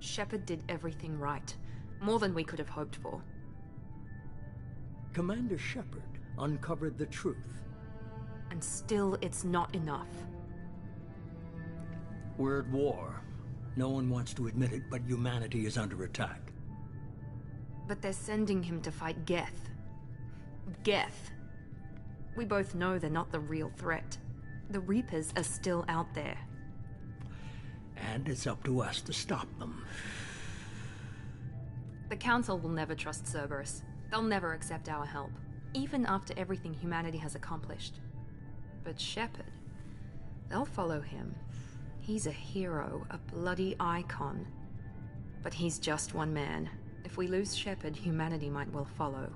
Shepard did everything right. More than we could have hoped for. Commander Shepard uncovered the truth. And still, it's not enough. We're at war. No one wants to admit it, but humanity is under attack. But they're sending him to fight Geth. Geth. We both know they're not the real threat. The Reapers are still out there. And it's up to us to stop them. The Council will never trust Cerberus. They'll never accept our help, even after everything humanity has accomplished. But Shepard, they'll follow him. He's a hero, a bloody icon. But he's just one man. If we lose Shepard, humanity might well follow.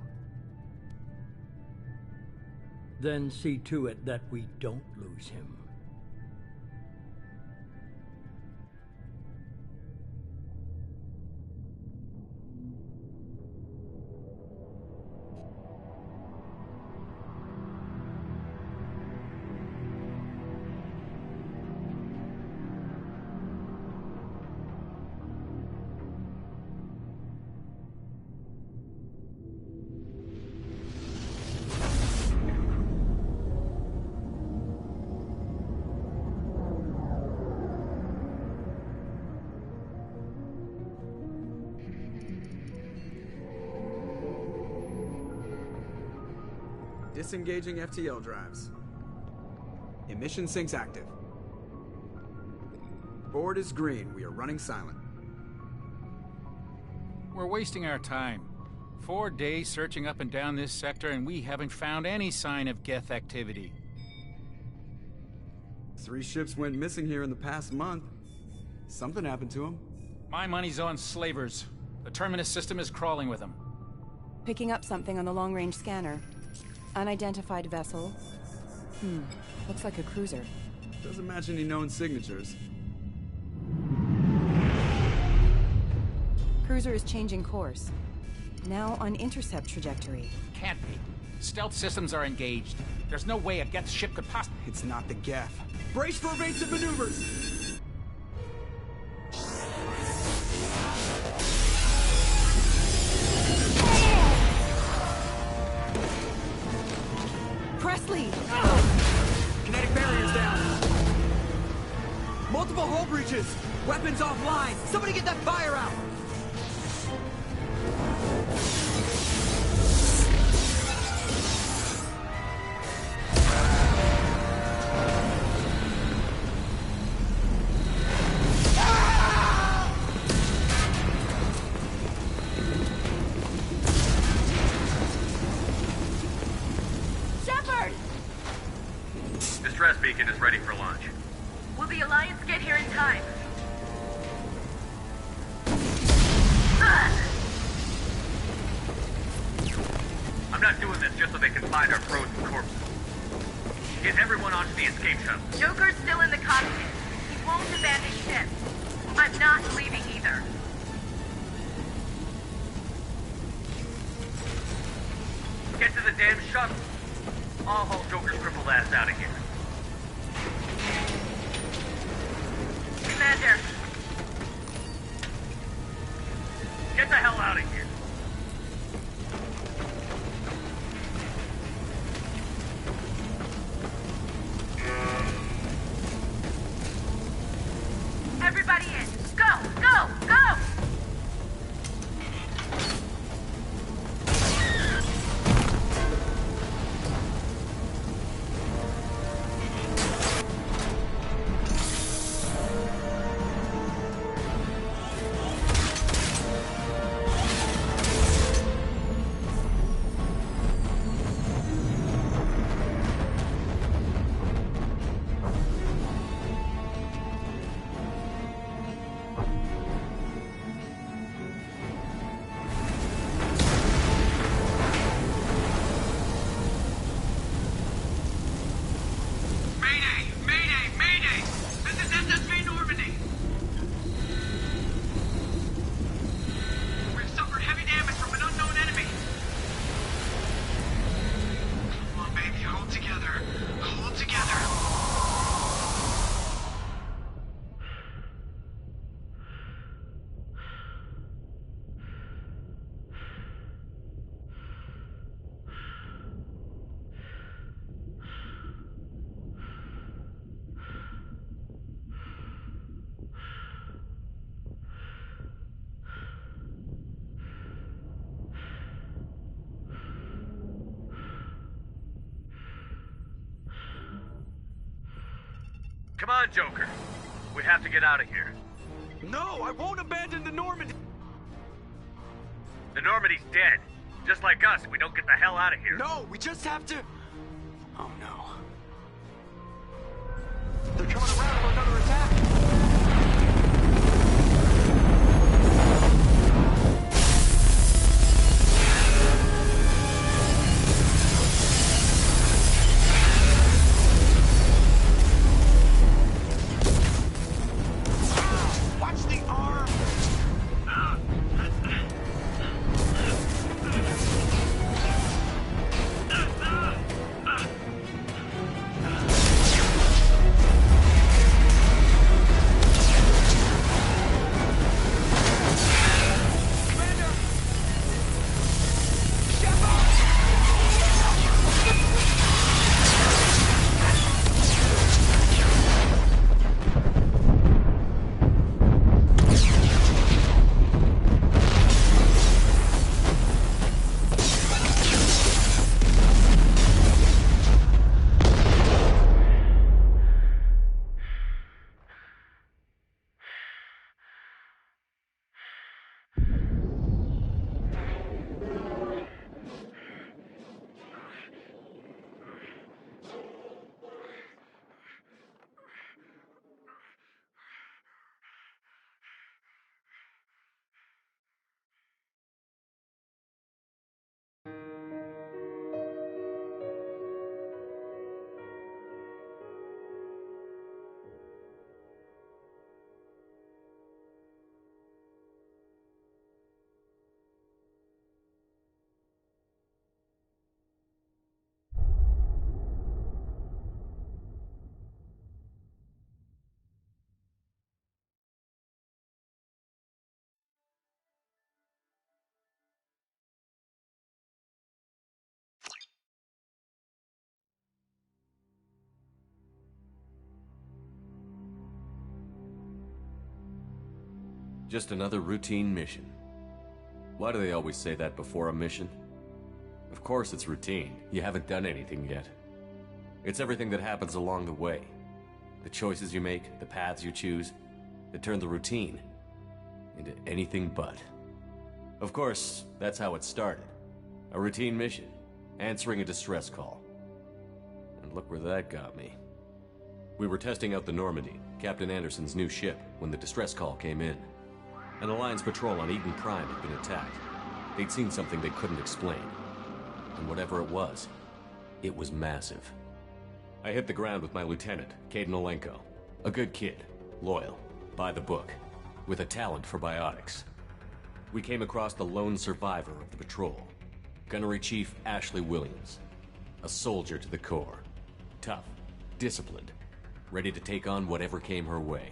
Then see to it that we don't lose him. Disengaging FTL drives. Emission sinks active. Board is green. We are running silent. We're wasting our time. 4 days searching up and down this sector, and we haven't found any sign of Geth activity. 3 ships went missing here in the past month. Something happened to them. My money's on slavers. The Terminus system is crawling with them. Picking up something on the long-range scanner. Unidentified vessel. Looks like a cruiser. Doesn't match any known signatures. Cruiser is changing course. Now on intercept trajectory. Can't be. Stealth systems are engaged. There's no way a Geth ship could possibly... It's not the Geth. Brace for evasive maneuvers! Presley! Kinetic barriers down! Multiple hull breaches! Weapons offline! Somebody get that fire out! Distress beacon is ready for launch. Will the Alliance get here in time? I'm not doing this just so they can find our frozen corpses. Get everyone onto the escape shuttle. Joker's still in the cockpit. He won't abandon ship. I'm not leaving either. get to the damn shuttle. I'll haul Joker's crippled ass out of here. Commander, Get the hell out of here. everybody in. Go, go, go! Come on, Joker. We have to get out of here. No, I won't abandon the Normandy. The Normandy's dead. Just like us, we don't get the hell out of here. No, we just have to... Oh, no. They're coming around for another attack. Just another routine mission. Why do they always say that before a mission? Of course it's routine. You haven't done anything yet. It's everything that happens along the way. The choices you make, the paths you choose, that turn the routine into anything but. Of course, that's how it started. A routine mission, answering a distress call. And look where that got me. We were testing out the Normandy, Captain Anderson's new ship, when the distress call came in. An Alliance patrol on Eden Prime had been attacked. They'd seen something they couldn't explain. And whatever it was massive. I hit the ground with my lieutenant, Caden Olenko. A good kid, loyal, by the book, with a talent for biotics. We came across the lone survivor of the patrol. Gunnery Chief Ashley Williams. A soldier to the core. Tough, disciplined, ready to take on whatever came her way.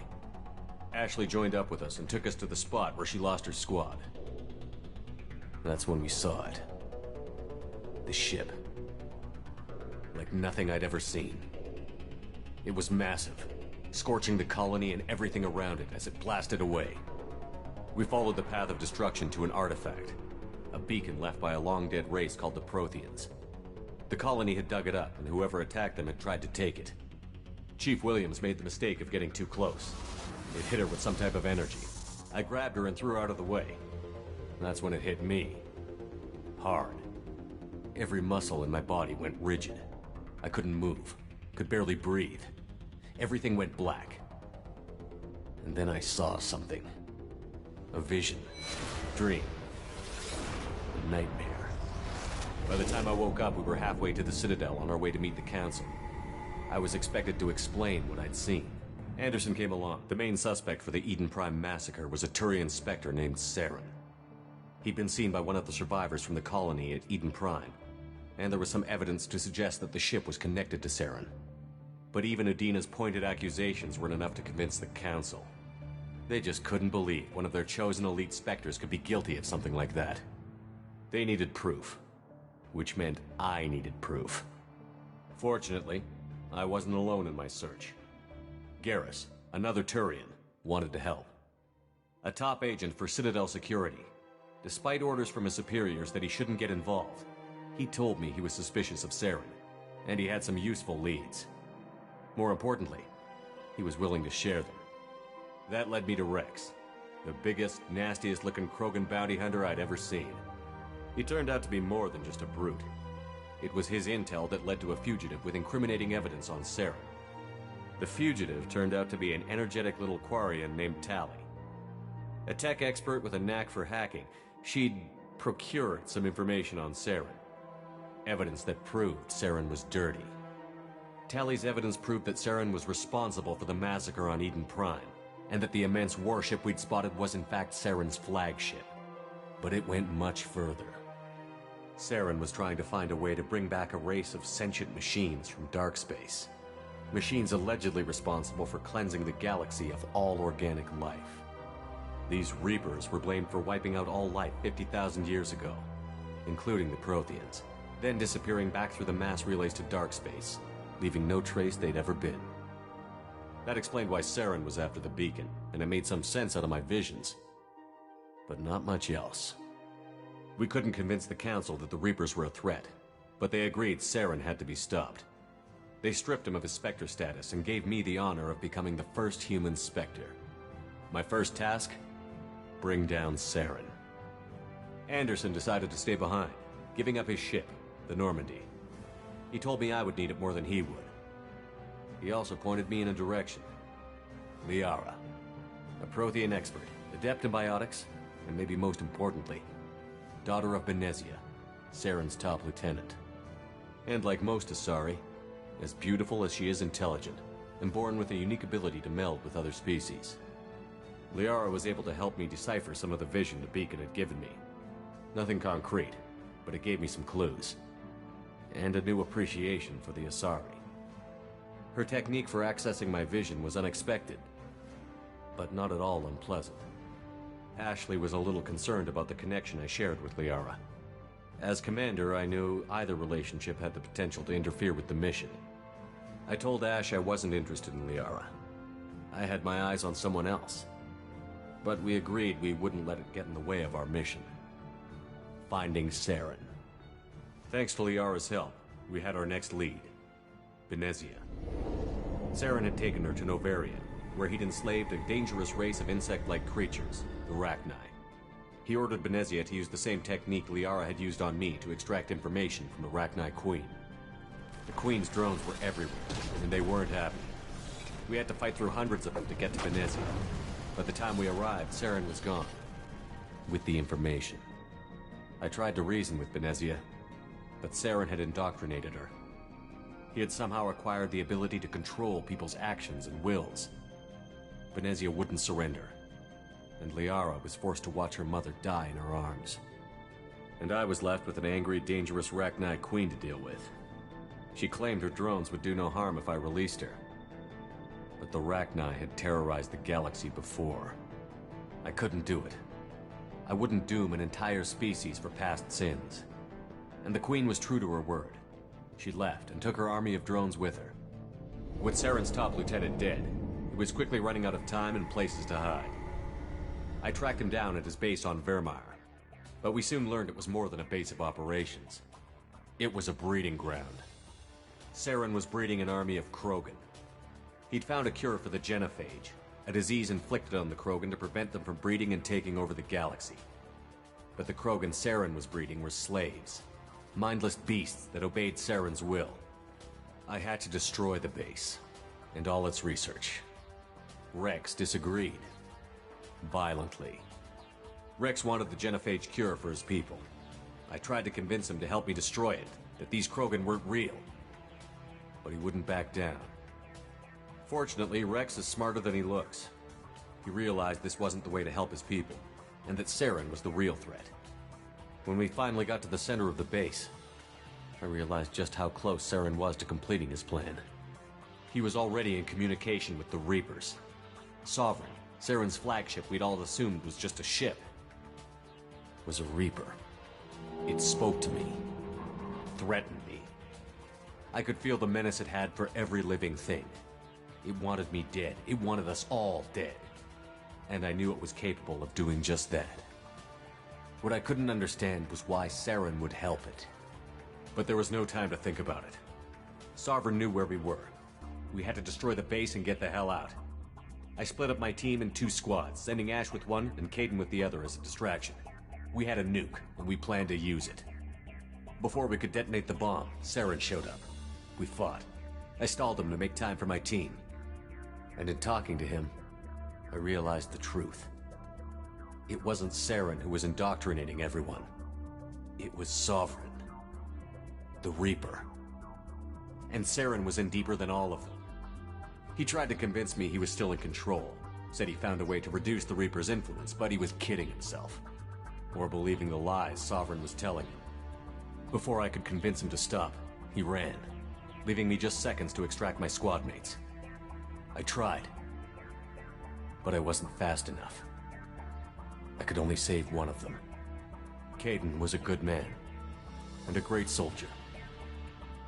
Ashley joined up with us and took us to the spot where she lost her squad. That's when we saw it. The ship. Like nothing I'd ever seen. It was massive, scorching the colony and everything around it as it blasted away. We followed the path of destruction to an artifact, a beacon left by a long-dead race called the Protheans. The colony had dug it up, and whoever attacked them had tried to take it. Chief Williams made the mistake of getting too close. It hit her with some type of energy. I grabbed her and threw her out of the way. That's when it hit me. Hard. Every muscle in my body went rigid. I couldn't move, could barely breathe. Everything went black. And then I saw something. A vision. Dream. A nightmare. By the time I woke up, we were halfway to the Citadel on our way to meet the Council. I was expected to explain what I'd seen. Anderson came along. The main suspect for the Eden Prime massacre was a Turian Spectre named Saren. He'd been seen by one of the survivors from the colony at Eden Prime, and there was some evidence to suggest that the ship was connected to Saren. But even Udina's pointed accusations weren't enough to convince the Council. They just couldn't believe one of their chosen elite Spectres could be guilty of something like that. They needed proof, which meant I needed proof. Fortunately, I wasn't alone in my search. Garrus, another Turian, wanted to help. A top agent for Citadel Security. Despite orders from his superiors that he shouldn't get involved, he told me he was suspicious of Saren, and he had some useful leads. More importantly, he was willing to share them. That led me to Rex, the biggest, nastiest-looking Krogan bounty hunter I'd ever seen. He turned out to be more than just a brute. It was his intel that led to a fugitive with incriminating evidence on Saren. The fugitive turned out to be an energetic little Quarian named Tali. A tech expert with a knack for hacking, she'd procured some information on Saren. Evidence that proved Saren was dirty. Tali's evidence proved that Saren was responsible for the massacre on Eden Prime, and that the immense warship we'd spotted was in fact Saren's flagship. But it went much further. Saren was trying to find a way to bring back a race of sentient machines from dark space. Machines allegedly responsible for cleansing the galaxy of all organic life. These Reapers were blamed for wiping out all life 50,000 years ago, including the Protheans, then disappearing back through the mass relays to dark space, leaving no trace they'd ever been. That explained why Saren was after the beacon, and it made some sense out of my visions. But not much else. We couldn't convince the Council that the Reapers were a threat, but they agreed Saren had to be stopped. They stripped him of his Spectre status and gave me the honor of becoming the first human Spectre. My first task? Bring down Saren. Anderson decided to stay behind, giving up his ship, the Normandy. He told me I would need it more than he would. He also pointed me in a direction. Liara, a Prothean expert, adept in biotics, and maybe most importantly, daughter of Benezia, Saren's top lieutenant. And like most Asari, as beautiful as she is intelligent, and born with a unique ability to meld with other species. Liara was able to help me decipher some of the vision the beacon had given me. Nothing concrete, but it gave me some clues. And a new appreciation for the Asari. Her technique for accessing my vision was unexpected, but not at all unpleasant. Ashley was a little concerned about the connection I shared with Liara. As commander, I knew either relationship had the potential to interfere with the mission. I told Ash I wasn't interested in Liara. I had my eyes on someone else. But we agreed we wouldn't let it get in the way of our mission. Finding Saren. Thanks to Liara's help, we had our next lead. Benezia. Saren had taken her to Novaria, where he'd enslaved a dangerous race of insect-like creatures, the Rachni. He ordered Benezia to use the same technique Liara had used on me to extract information from the Rachni Queen. The Queen's drones were everywhere, and they weren't happy. We had to fight through hundreds of them to get to Benezia. By the time we arrived, Saren was gone. With the information. I tried to reason with Benezia, but Saren had indoctrinated her. He had somehow acquired the ability to control people's actions and wills. Benezia wouldn't surrender, and Liara was forced to watch her mother die in her arms. And I was left with an angry, dangerous Rachni queen to deal with. She claimed her drones would do no harm if I released her. But the Rachni had terrorized the galaxy before. I couldn't do it. I wouldn't doom an entire species for past sins. And the queen was true to her word. She left and took her army of drones with her. With Saren's top lieutenant dead, he was quickly running out of time and places to hide. I tracked him down at his base on Vermeer, but we soon learned it was more than a base of operations. It was a breeding ground. Saren was breeding an army of Krogan. He'd found a cure for the genophage, a disease inflicted on the Krogan to prevent them from breeding and taking over the galaxy. But the Krogan Saren was breeding were slaves, mindless beasts that obeyed Saren's will. I had to destroy the base, and all its research. Rex disagreed. Violently. Rex wanted the genophage cure for his people. I tried to convince him to help me destroy it, that these Krogan weren't real. But he wouldn't back down. Fortunately, Rex is smarter than he looks. He realized this wasn't the way to help his people, and that Saren was the real threat. When we finally got to the center of the base, I realized just how close Saren was to completing his plan. He was already in communication with the Reapers. Sovereign, Saren's flagship we'd all assumed was just a ship, was a Reaper. It spoke to me, threatened me. I could feel the menace it had for every living thing. It wanted me dead. It wanted us all dead. And I knew it was capable of doing just that. What I couldn't understand was why Saren would help it. But there was no time to think about it. Sovereign knew where we were. We had to destroy the base and get the hell out. I split up my team in 2 squads, sending Ash with one and Kaidan with the other as a distraction. We had a nuke, and we planned to use it. Before we could detonate the bomb, Saren showed up. We fought. I stalled him to make time for my team. And in talking to him, I realized the truth. It wasn't Saren who was indoctrinating everyone. It was Sovereign. The Reaper. And Saren was in deeper than all of them. He tried to convince me he was still in control. Said he found a way to reduce the Reaper's influence, but he was kidding himself. Or believing the lies Sovereign was telling him. Before I could convince him to stop, he ran, leaving me just seconds to extract my squad mates. I tried, but I wasn't fast enough. I could only save one of them. Kaidan was a good man, and a great soldier.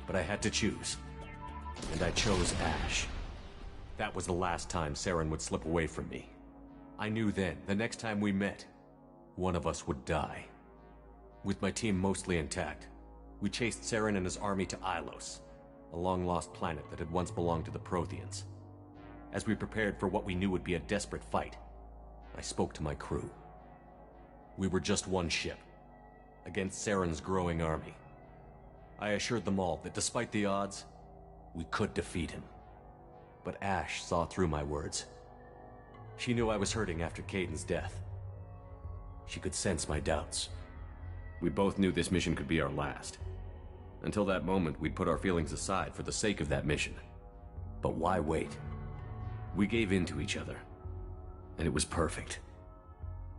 But I had to choose, and I chose Ash. That was the last time Saren would slip away from me. I knew then, the next time we met, one of us would die. With my team mostly intact, we chased Saren and his army to Ylos, a long-lost planet that had once belonged to the Protheans. As we prepared for what we knew would be a desperate fight, I spoke to my crew. We were just one ship, against Saren's growing army. I assured them all that despite the odds, we could defeat him. But Ash saw through my words. She knew I was hurting after Kaidan's death. She could sense my doubts. We both knew this mission could be our last. Until that moment, we'd put our feelings aside for the sake of that mission. But why wait? We gave in to each other, and it was perfect.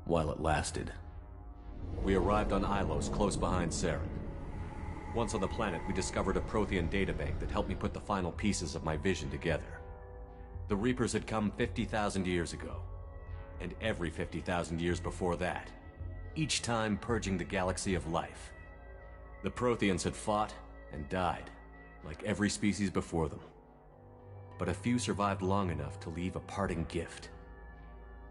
While it lasted. We arrived on Ylos, close behind Saren. Once on the planet, we discovered a Prothean databank that helped me put the final pieces of my vision together. The Reapers had come 50,000 years ago, and every 50,000 years before that, each time purging the galaxy of life. The Protheans had fought and died, like every species before them. But a few survived long enough to leave a parting gift.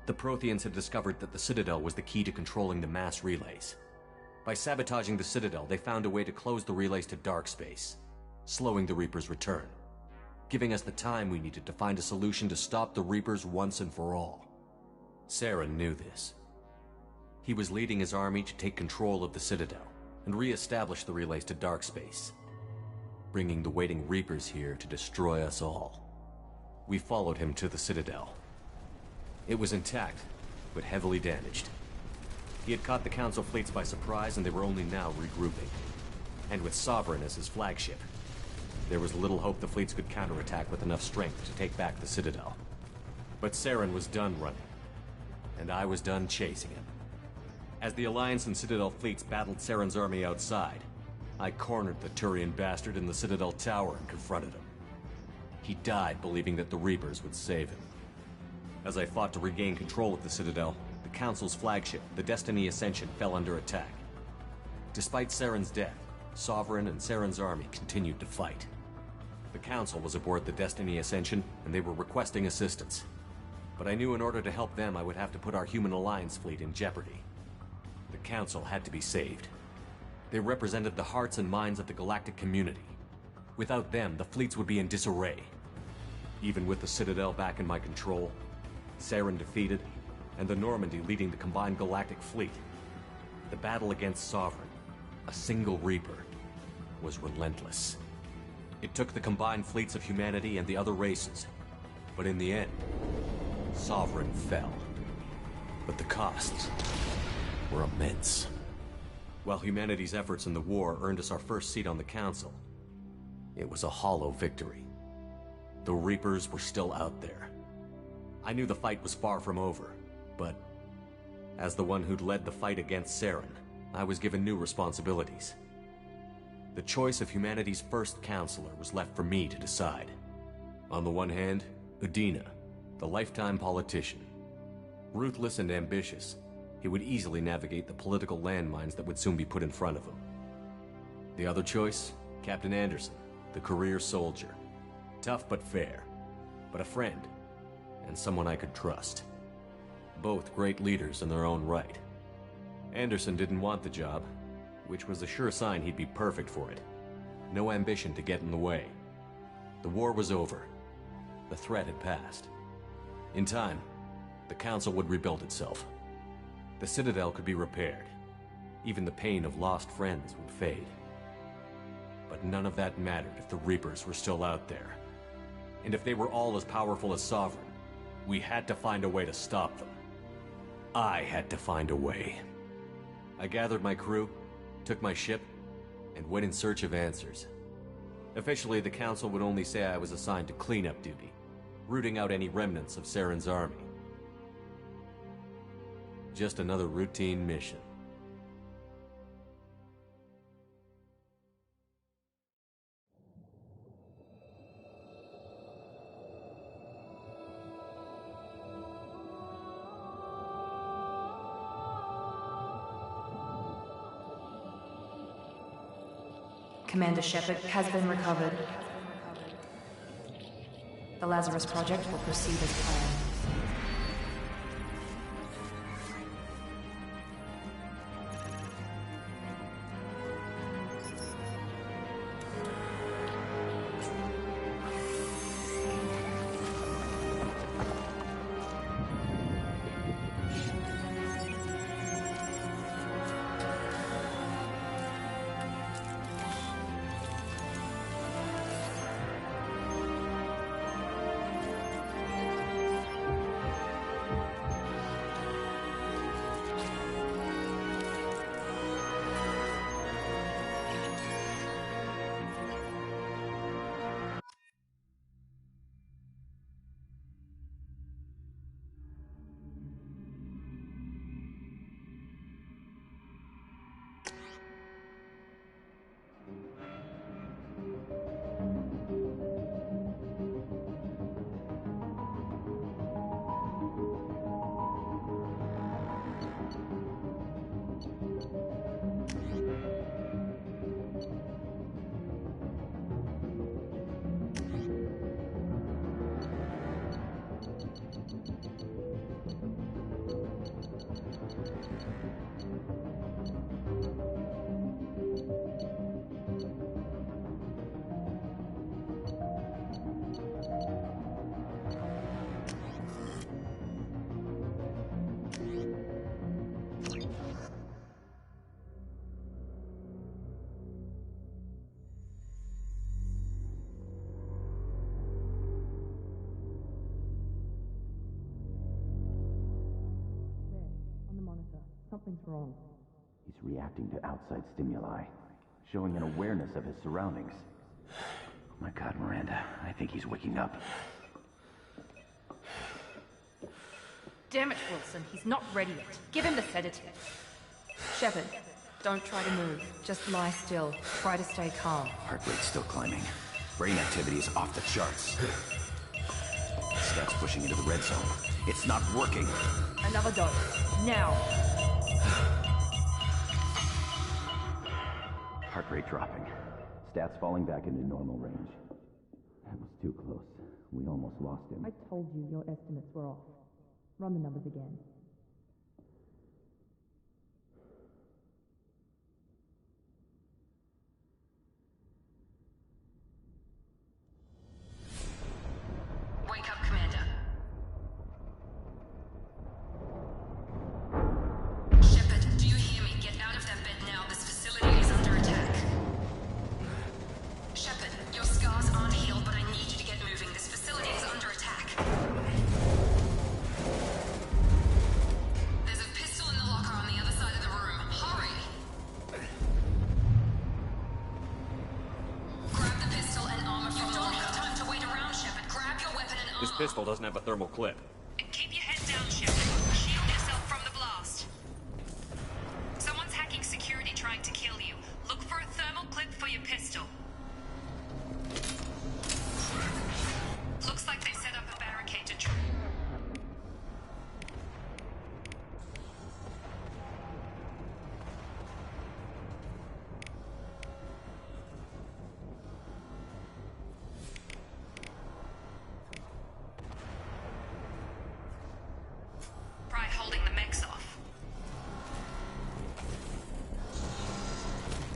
The Protheans had discovered that the Citadel was the key to controlling the mass relays. By sabotaging the Citadel, they found a way to close the relays to dark space, slowing the Reapers' return, giving us the time we needed to find a solution to stop the Reapers once and for all. Saren knew this. He was leading his army to take control of the Citadel and re-establish the relays to dark space, bringing the waiting Reapers here to destroy us all. We followed him to the Citadel. It was intact, but heavily damaged. He had caught the Council fleets by surprise, and they were only now regrouping. And with Sovereign as his flagship, there was little hope the fleets could counterattack with enough strength to take back the Citadel. But Saren was done running, and I was done chasing him. As the Alliance and Citadel fleets battled Saren's army outside, I cornered the Turian bastard in the Citadel tower and confronted him. He died believing that the Reapers would save him. As I fought to regain control of the Citadel, the Council's flagship, the Destiny Ascension, fell under attack. Despite Saren's death, Sovereign and Saren's army continued to fight. The Council was aboard the Destiny Ascension, and they were requesting assistance. But I knew in order to help them, I would have to put our Human Alliance fleet in jeopardy. The Council had to be saved. They represented the hearts and minds of the galactic community. Without them, the fleets would be in disarray. Even with the Citadel back in my control, Saren defeated, and the Normandy leading the combined galactic fleet, the battle against Sovereign, a single Reaper, was relentless. It took the combined fleets of humanity and the other races, but in the end, Sovereign fell. But the costs were immense. While humanity's efforts in the war earned us our first seat on the Council, it was a hollow victory. The Reapers were still out there. I knew the fight was far from over, but as the one who'd led the fight against Saren, I was given new responsibilities. The choice of humanity's first counselor was left for me to decide. On the one hand, Udina, the lifetime politician. Ruthless and ambitious, he would easily navigate the political landmines that would soon be put in front of him. The other choice, Captain Anderson, the career soldier. Tough but fair, but a friend, and someone I could trust. Both great leaders in their own right. Anderson didn't want the job, which was a sure sign he'd be perfect for it. No ambition to get in the way. The war was over. The threat had passed. In time, the Council would rebuild itself. The Citadel could be repaired. Even the pain of lost friends would fade. But none of that mattered if the Reapers were still out there. And if they were all as powerful as Sovereign, we had to find a way to stop them. I had to find a way. I gathered my crew, took my ship, and went in search of answers. Officially, the Council would only say I was assigned to cleanup duty, rooting out any remnants of Saren's army. Just another routine mission. Commander Shepard has been recovered. The Lazarus Project will proceed as planned. Something's wrong. He's reacting to outside stimuli, showing an awareness of his surroundings. Oh my God, Miranda, I think he's waking up. Damn it, Wilson, he's not ready yet. Give him the sedative. Shepard, don't try to move. Just lie still. Try to stay calm. Heart rate's still climbing. Brain activity is off the charts. Stats pushing into the red zone. It's not working. Another dose. Now. Heart rate dropping. Stats falling back into normal range. That was too close. We almost lost him. I told you your estimates were off. Run the numbers again. Wake up, Commander. Shepard, do you hear me? Get out of that bed now. This facility is under attack. Shepard, your scars aren't healed, but I need you to get moving. This facility is under attack. There's a pistol in the locker on the other side of the room. Hurry! Grab the pistol and armor from the locker. You don't have time to wait around, Shepard. Grab your weapon and armor. This pistol doesn't have a thermal clip. And keep your head down, Shepard. Shield yourself from the blast. Someone's hacking security trying to kill you. Look for a thermal clip for your pistol. Looks like they set up a barricade to Try holding the mechs off.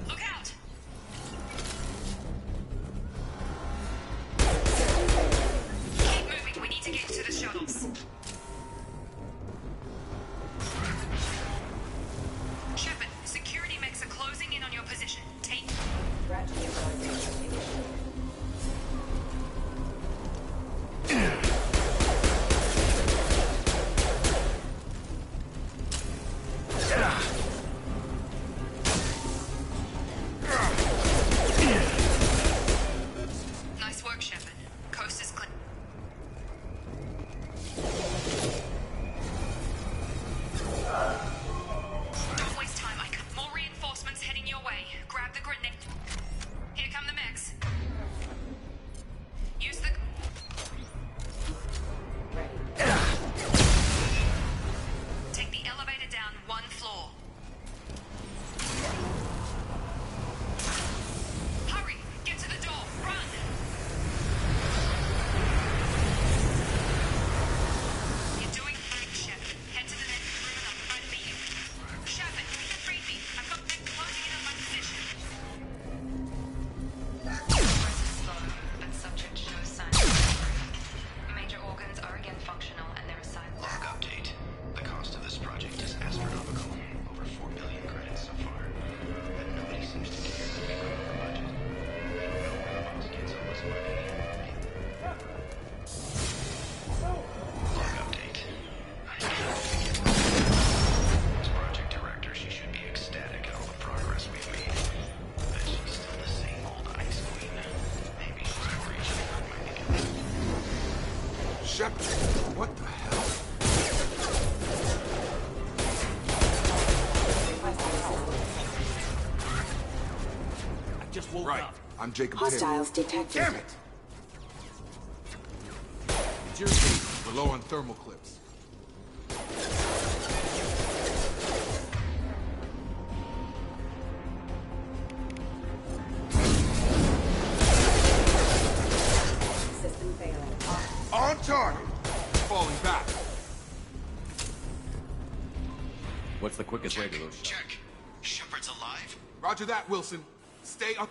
Look out! Keep moving, we need to get to the shuttles. Shepard, security mechs are closing in on your position. Take... Nice work, Shepard. Coast is clear. Don't waste time. I got more reinforcements heading your way. Grab the grenade. Here come the mechs. Use the... Take the elevator down one floor. Hurry! Get to the door! Run! You're doing great, Shepard. Head to the next room and I'll try to meet you. Shepard, free me. I've got men closing in on my position. Progress is slow, but subject shows signs of recovery. Major organs are again functional and they're assigned... Log update. The cost of this project is astronomical. Over 4 billion credits so far. But nobody seems to care that we run over budget. I don't know where the boss gets all this money. Log update. I can't begin. As project director, she should be ecstatic at all the progress we've made. But she's still the same old ice queen. Maybe she's reaching for my again. Shepard, what the hell? I just woke Right. up. I'm Jacob Hostiles Taylor. detected. Damn it! It's your team. We're low on thermal clips. System failing. On target! Falling back. What's the quickest way to those shots? Check. Shepard's alive? Roger that, Wilson. Stay up.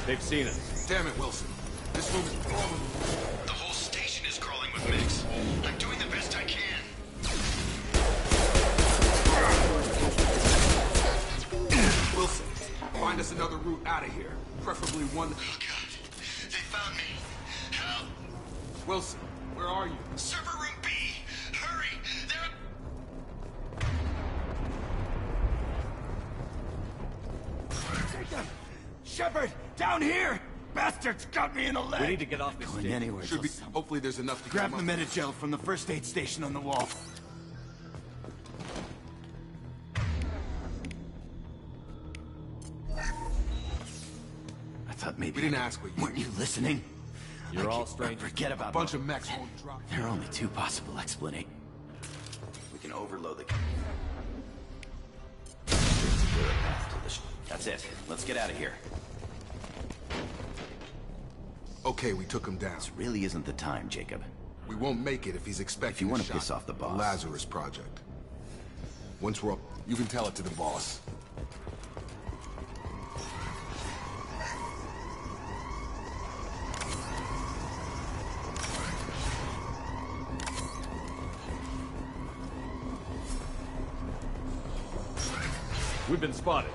They've seen us. Damn it, Wilson. This room is crawling. The whole station is crawling with mix. I'm doing the best I can. Wilson, find us another route out of here. Preferably one... Oh god. They found me. Help. Wilson, where are you? Server room B. Hurry. They're... Shepard, down here! Back bastards got me in the leg! We need to get off this Going stage. anywhere. Should be. Hopefully, there's enough to Grab get the him up. Metagel from the first aid station on the wall. I thought maybe... We didn't ask what you... Weren't you listening? You're all strangers. Forget about A bunch of mechs won't drop. There are only two possible explanations. We can overload the... That's it. Let's get out of here. Okay, we took him down. This really isn't the time, Jacob. We won't make it if he's expecting If you want a to piss shot. off the boss. Lazarus Project. Once we're up, you can tell it to the boss. We've been spotted.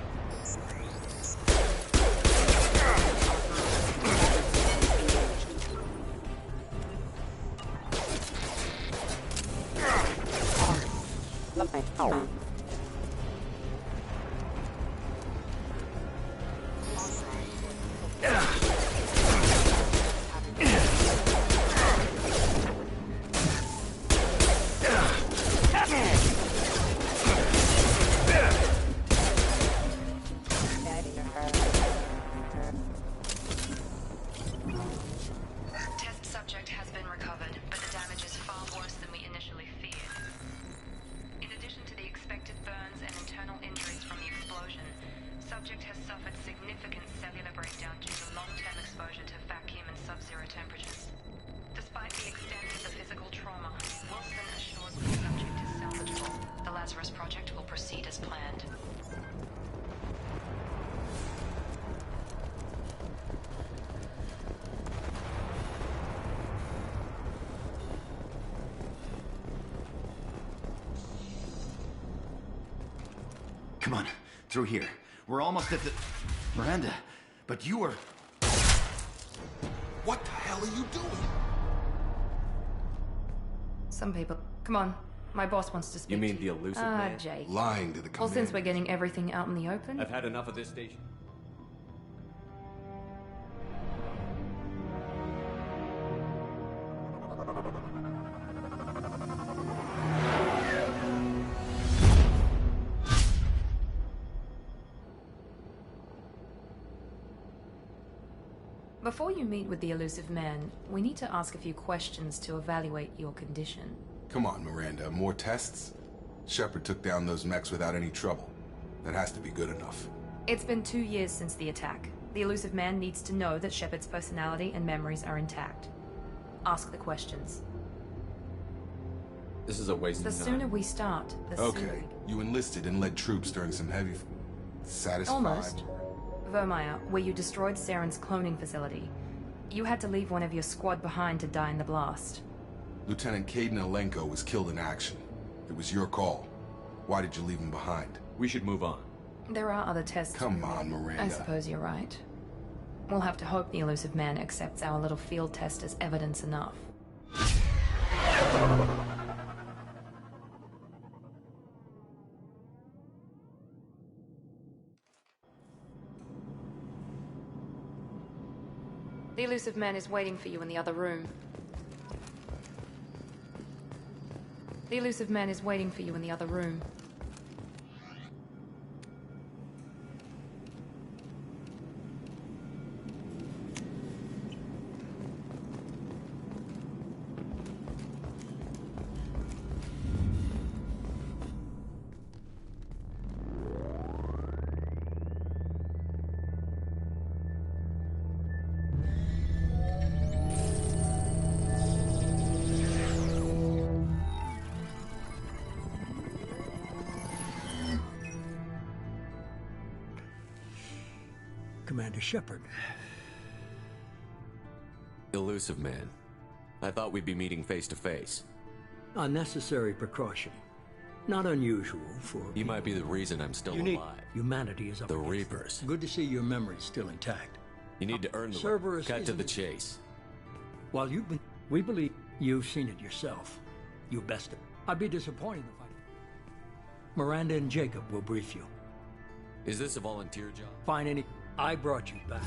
Test subject has been recovered, but the damage is far worse than we initially feared. In addition to the expected burns and internal injuries from the explosion, subject has suffered significant cellular breakdown due to long-term exposure to vacuum and sub-zero temperatures. Despite the extent of the physical trauma, Wilson assures me the subject is salvageable. The Lazarus Project will proceed as planned. Come on, through here. We're almost at the... Miranda, but you were... What the hell are you doing? Some people... Come on. My boss wants to speak You mean to the elusive Ah, man? Jake. Lying to the Well, since commander. we're getting everything out in the open... I've had enough of this station. Before you meet with the elusive man, we need to ask a few questions to evaluate your condition. Come on, Miranda. More tests? Shepard took down those mechs without any trouble. That has to be good enough. It's been 2 years since the attack. The elusive man needs to know that Shepard's personality and memories are intact. Ask the questions. This is a waste The of time. sooner we start, the sooner... Okay, you enlisted and led troops during some heavy... Satisfied? Almost. Vermeer, where you destroyed Saren's cloning facility. You had to leave one of your squad behind to die in the blast. Lieutenant Caden Alenko was killed in action. It was your call. Why did you leave him behind? We should move on. There are other tests. Come on, Miranda. I suppose you're right. We'll have to hope the elusive man accepts our little field test as evidence enough. The elusive man is waiting for you in the other room. The elusive man is waiting for you in the other room. Commander Shepard. Elusive man. I thought we'd be meeting face to face. Unnecessary precaution. Not unusual for... You might be the reason I'm still Unique. alive. Humanity is up The against it. Reapers. Good to see your memory's still intact. You need to earn the right. Cerberus Cut to isn't- the chase. While you've been... We believe you've seen it yourself. You bested. I'd be disappointed if I... Miranda and Jacob will brief you. Is this a volunteer job? Find any... I brought you back.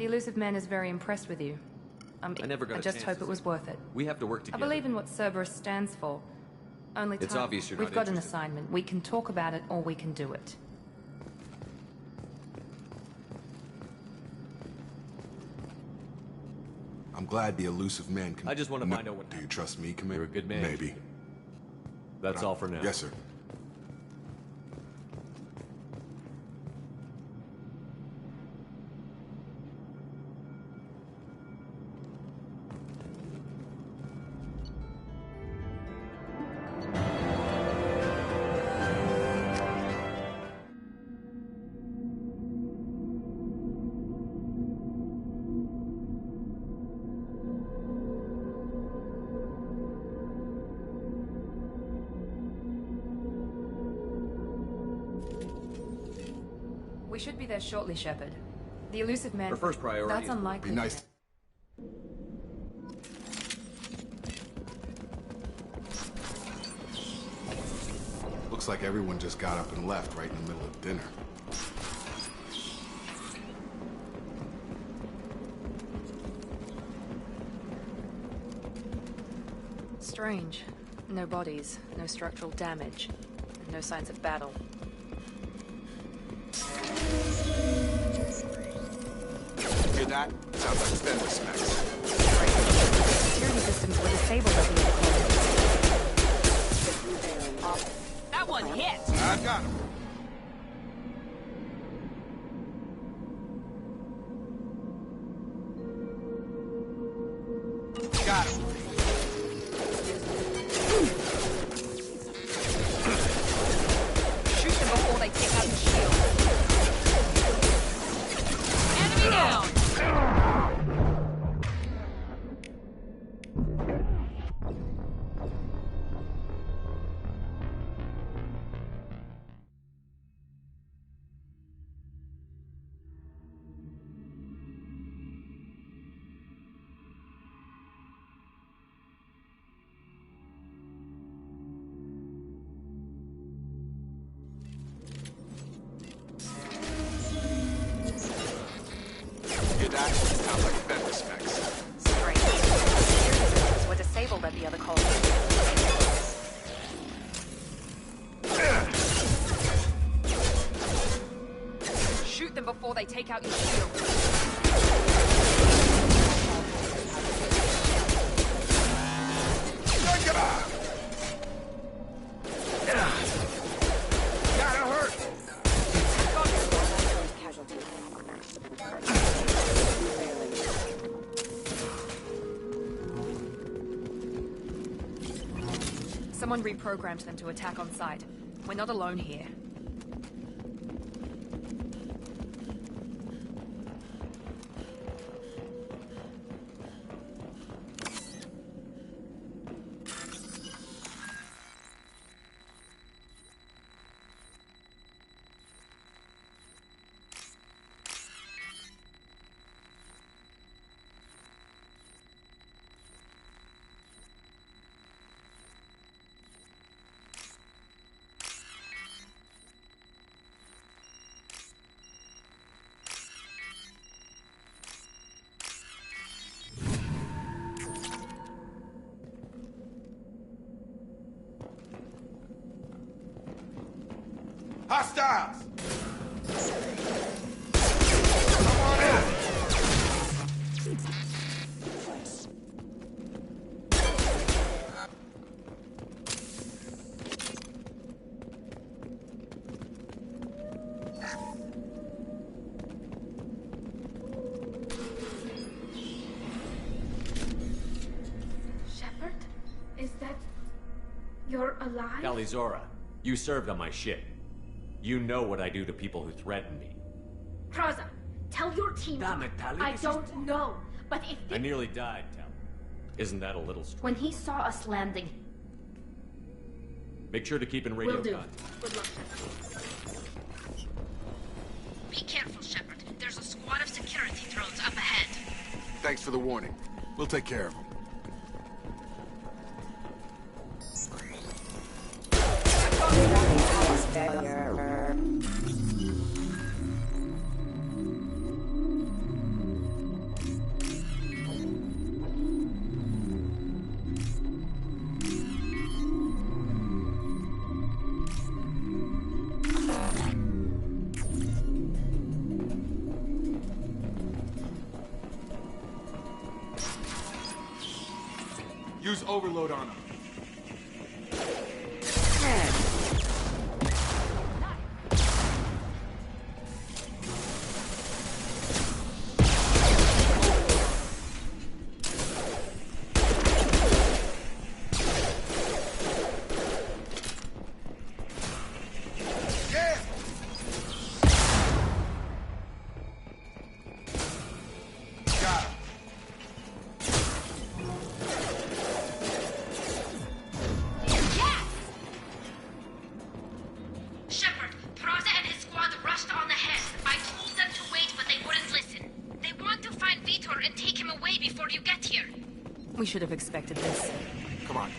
The elusive man is very impressed with you. I never got I a just chance hope to it was see worth it. We have to work I together. believe in what Cerberus stands for. Only It's time. obvious you're We've not got an interested. assignment. We can talk about it or we can do it. I'm glad the elusive man can... I just want to find out what Do you trust me, Commander? You're a good man. Maybe. That's all for now. Yes, sir. We should be there shortly, Shepard. The elusive man... Our first priority That's is- unlikely. Be nice. Looks like everyone just got up and left right in the middle of dinner. Strange. No bodies, no structural damage, and no signs of battle. Hear that? Sounds like fender smacks. Security systems were disabled at the end. That one hit! I've got him. Got him. Shoot them before they take out the shield. Enemy down! Hear that? Sounds like fender smacks. Strange. Security systems were disabled at the other colony. Shoot them before they take out your shield. Gotta hurt! Someone reprogrammed them to attack on sight. We're not alone here. Hostiles! Come on in! Shepard? Is that... You're alive? Calizora, you served on my ship. You know what I do to people who threaten me. Traza, tell your team... Damn it, Tali, I this don't know, but if... I nearly died, Tal. Isn't that a little strange? When he saw us landing... Make sure to keep in radio Will do. contact. Good luck, Shepard. Be careful, Shepard. There's a squad of security drones up ahead. Thanks for the warning. We'll take care of them. Use overload on him. We should have expected this. Come on.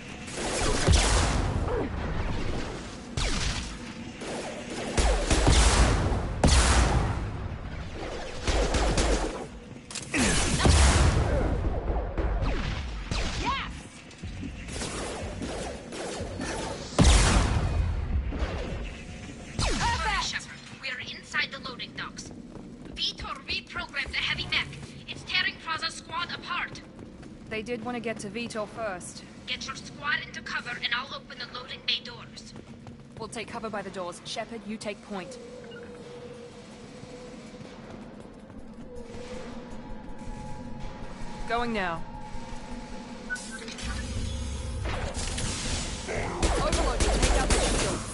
They did want to get to Vitor first. Get your squad into cover and I'll open the loading bay doors. We'll take cover by the doors. Shepard, you take point. Going now. Overload, you take out the shields.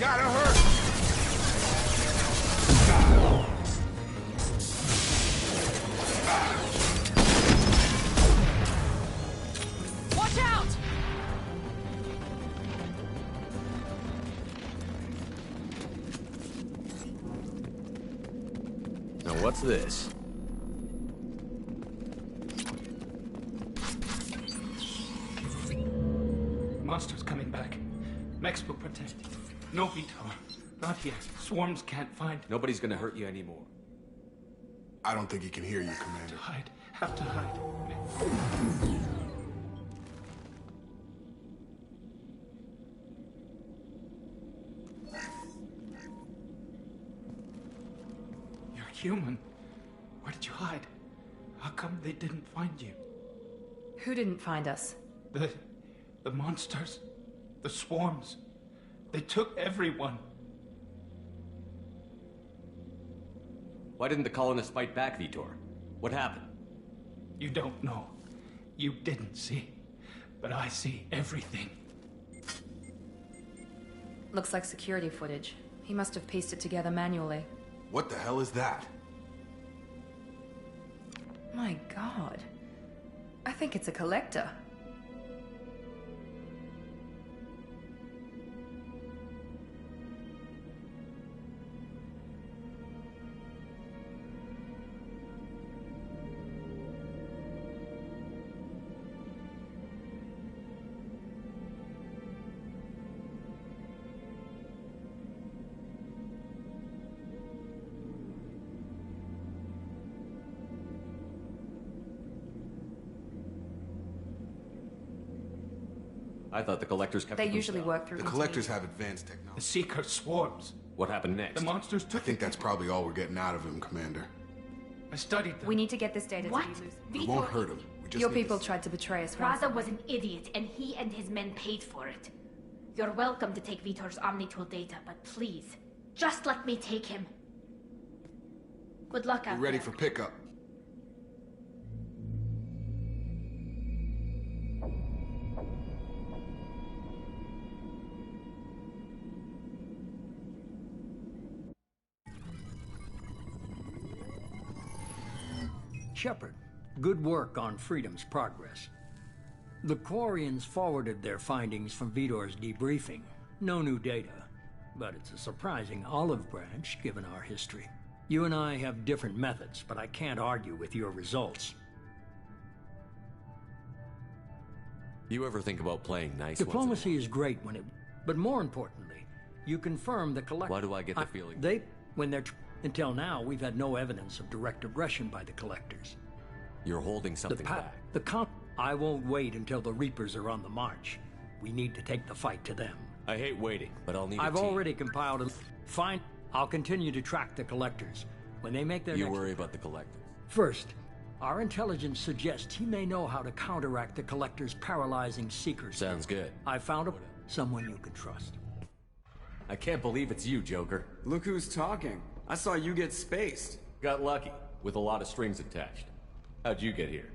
Gotta hurt! Watch out! Now what's this? Monsters coming back. Mechs will protect. No Vitor. Not here. Swarms can't find. Nobody's gonna hurt you anymore. I don't think he can hear you, Commander. Hide. Have to hide. You're human. Where did you hide? How come they didn't find you? Who didn't find us? The monsters. The swarms. They took everyone. Why didn't the colonists fight back, Vitor? What happened? You don't know. You didn't see. But I see everything. Looks like security footage. He must have pieced it together manually. What the hell is that? My God. I think it's a collector. I thought the collectors kept. They usually work through. The collectors have advanced technology. The Seeker swarms. What happened next? The monsters took. I think that's probably all we're getting out of him, Commander. I studied them. We need to get this data What? to you, Lucy. We won't hurt him. Your people tried to betray us. Raza was an idiot, and he and his men paid for it. You're welcome to take Vitor's Omnitool data, but please, just let me take him. Good luck out We're ready there. for pickup. Shepard, good work on Freedom's progress. The Quarians forwarded their findings from Vitor's debriefing. No new data, but it's a surprising olive branch given our history. You and I have different methods, but I can't argue with your results. You ever think about playing nice? Diplomacy is great when it... But more importantly, you confirm the collector... Why do I get the feeling... Until now, we've had no evidence of direct aggression by the Collectors. You're holding something back. I won't wait until the Reapers are on the march. We need to take the fight to them. I hate waiting, but I'll need I've already compiled a... Fine. I'll continue to track the Collectors. When they make their You worry about the Collectors. First, our intelligence suggests he may know how to counteract the Collectors' paralyzing seekers. Sounds good. I found someone you can trust. I can't believe it's you, Joker. Look who's talking. I saw you get spaced. Got lucky, with a lot of strings attached. How'd you get here?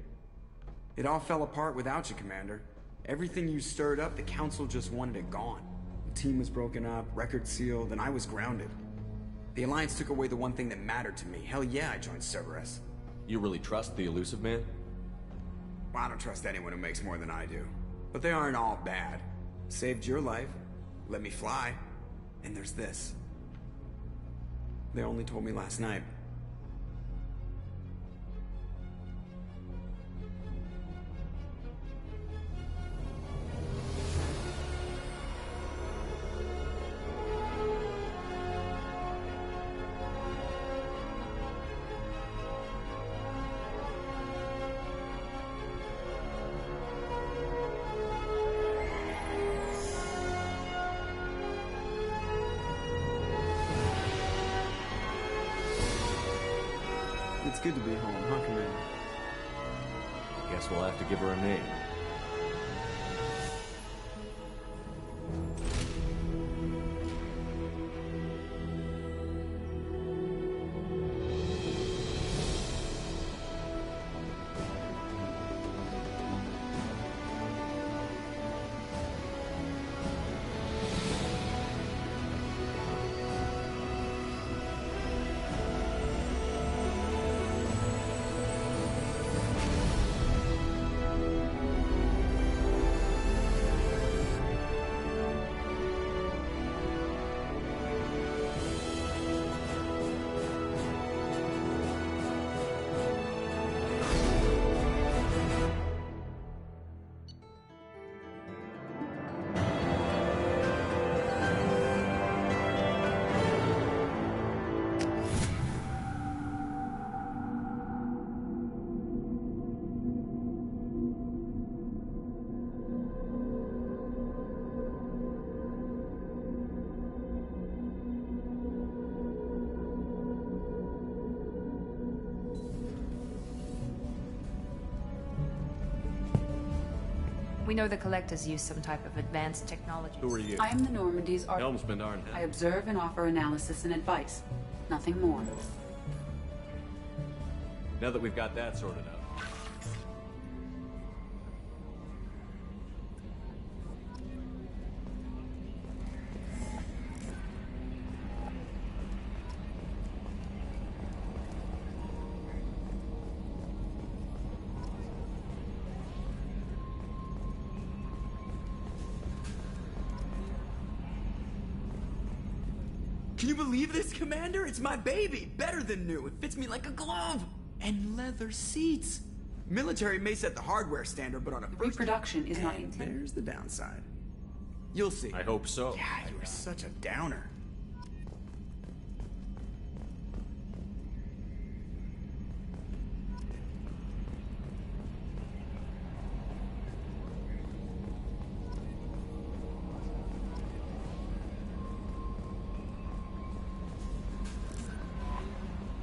It all fell apart without you, Commander. Everything you stirred up, the Council just wanted it gone. The team was broken up, record sealed, and I was grounded. The Alliance took away the one thing that mattered to me. Hell yeah, I joined Cerberus. You really trust the Elusive Man? Well, I don't trust anyone who makes more than I do. But they aren't all bad. Saved your life, let me fly, and there's this. They only told me last night. It's good to be home, huh, Commander? Guess we'll have to give her a name. We know the Collectors use some type of advanced technology. Who are you? I am the Normandy's art. Helmsman Arnhem. I observe and offer analysis and advice. Nothing more. Now that we've got that sorted out. Can you believe this, Commander? It's my baby! Better than new. It fits me like a glove! And leather seats! Military may set the hardware standard, but on a reproduction is not intended. There's the downside. You'll see. I hope so. Yeah, you were such a downer.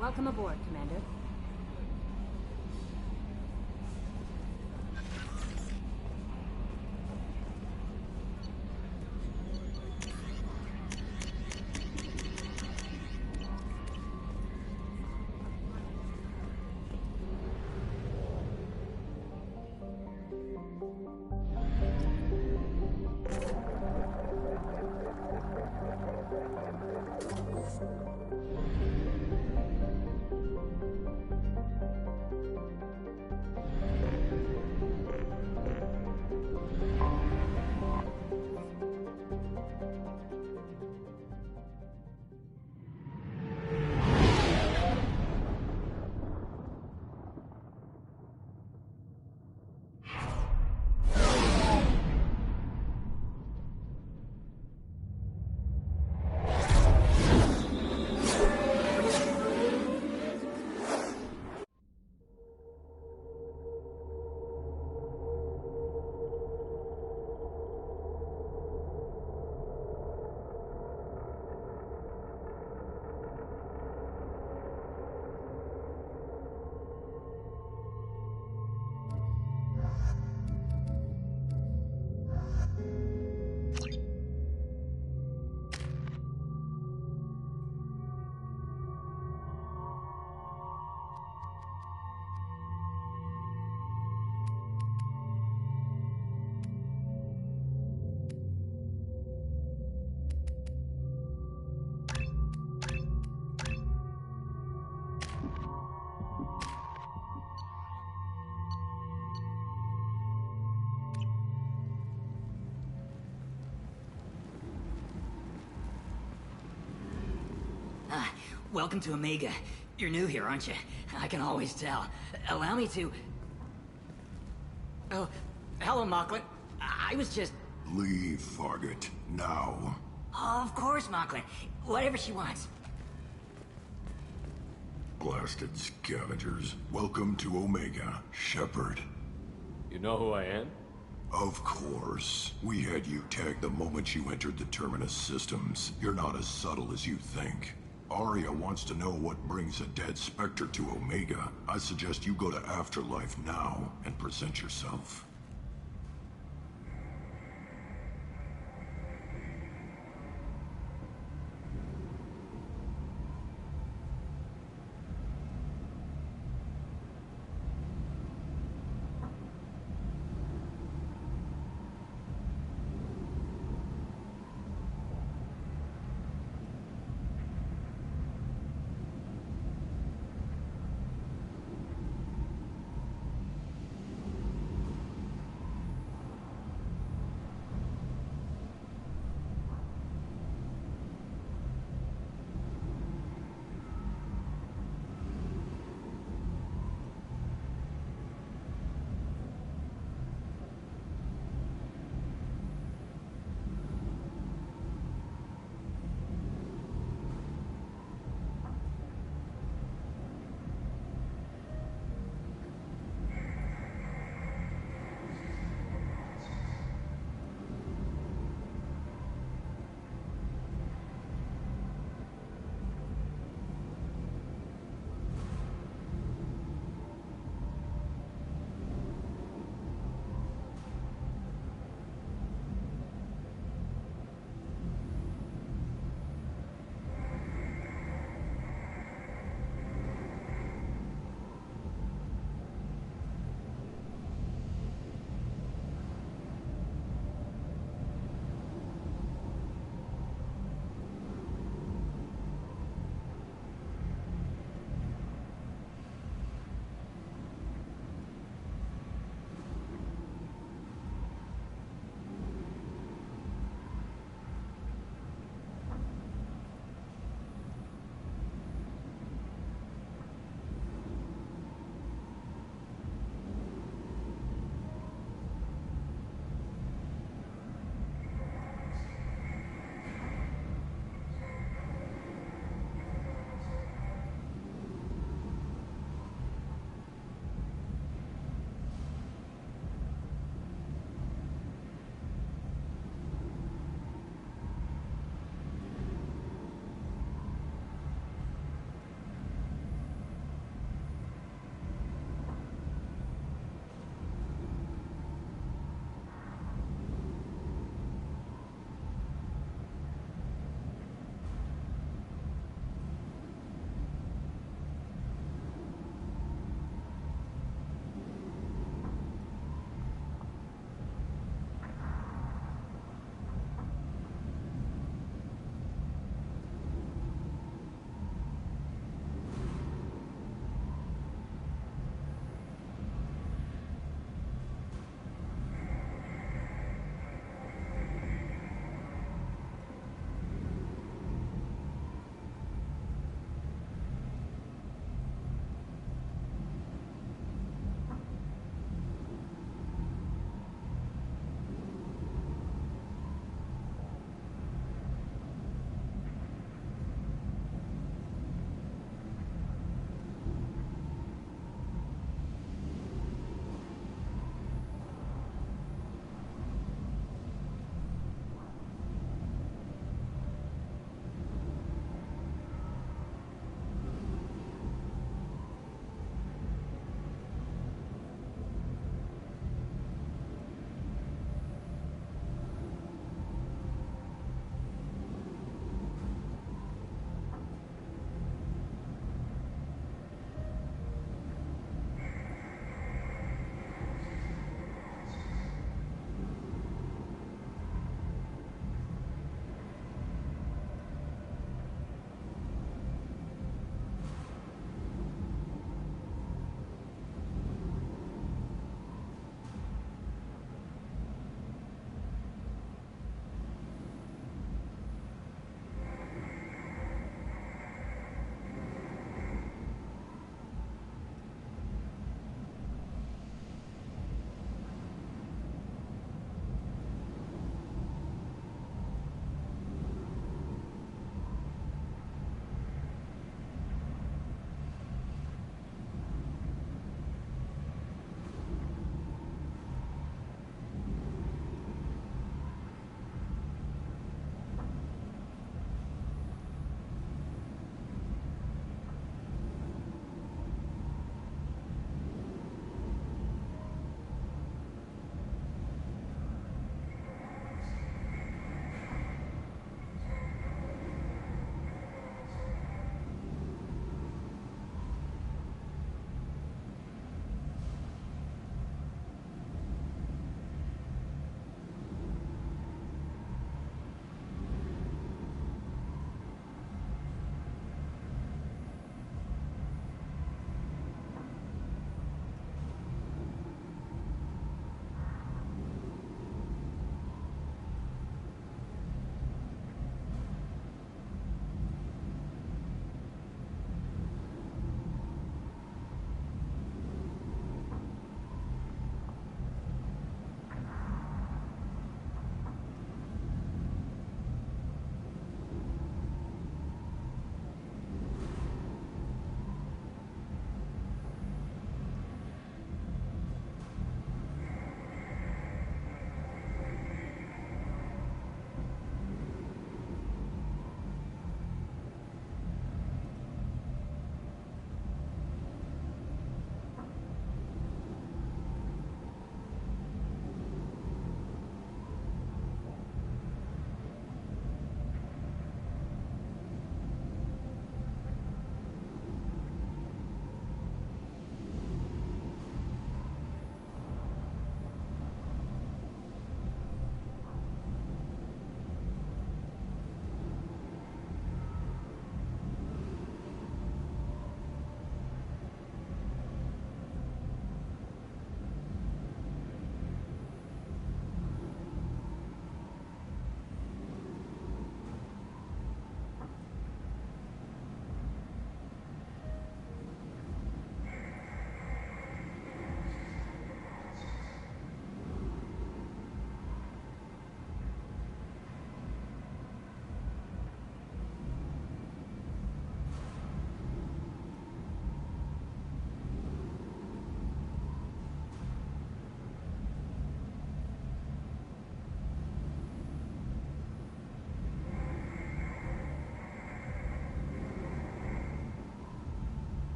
Welcome aboard, Commander. Welcome to Omega. You're new here, aren't you? I can always tell. Allow me to... Oh, hello, Mocklin. I was just... Leave, Fargate. Now. Oh, of course, Mocklin. Whatever she wants. Blasted scavengers. Welcome to Omega, Shepard. You know who I am? Of course. We had you tagged the moment you entered the Terminus systems. You're not as subtle as you think. Arya wants to know what brings a dead Spectre to Omega. I suggest you go to Afterlife now and present yourself.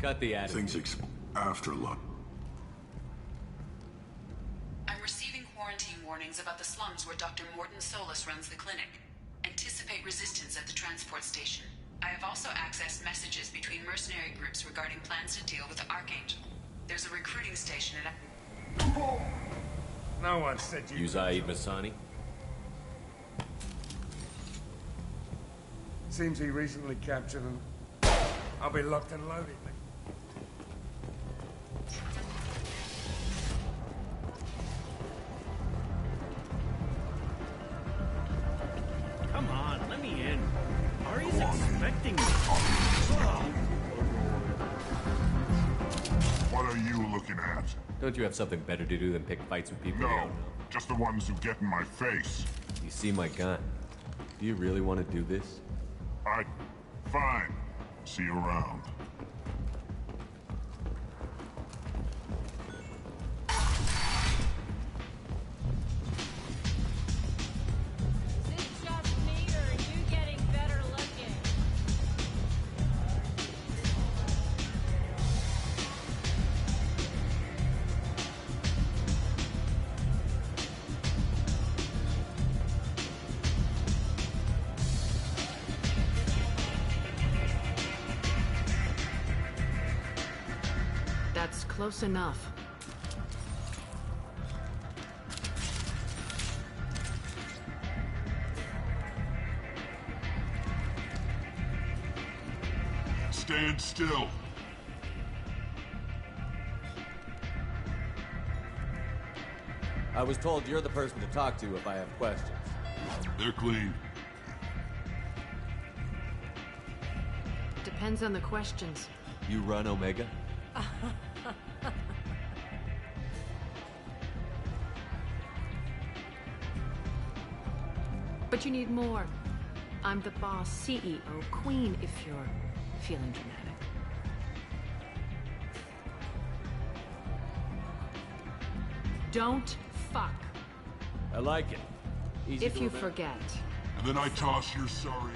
Cut the attitude. Things after lunch. I'm receiving quarantine warnings about the slums where Dr. Morton Solus runs the clinic. Anticipate resistance at the transport station. I have also accessed messages between mercenary groups regarding plans to deal with the Archangel. There's a recruiting station at... No one said you... Uzaid Masani? Seems he recently captured them. I'll be locked and loaded. Come on, let me in. Ari's expecting me. What are you looking at? Don't you have something better to do than pick fights with people you No, don't know? just the ones who get in my face. You see my gun. Do you really want to do this? Fine. See you around. That's close enough. Stand still. I was told you're the person to talk to if I have questions. They're clean. Depends on the questions. You run Omega? But you need more. I'm the boss, CEO, queen, if you're feeling dramatic. Don't fuck. I like it. Easy If to you remember. forget. And then I toss your sorry.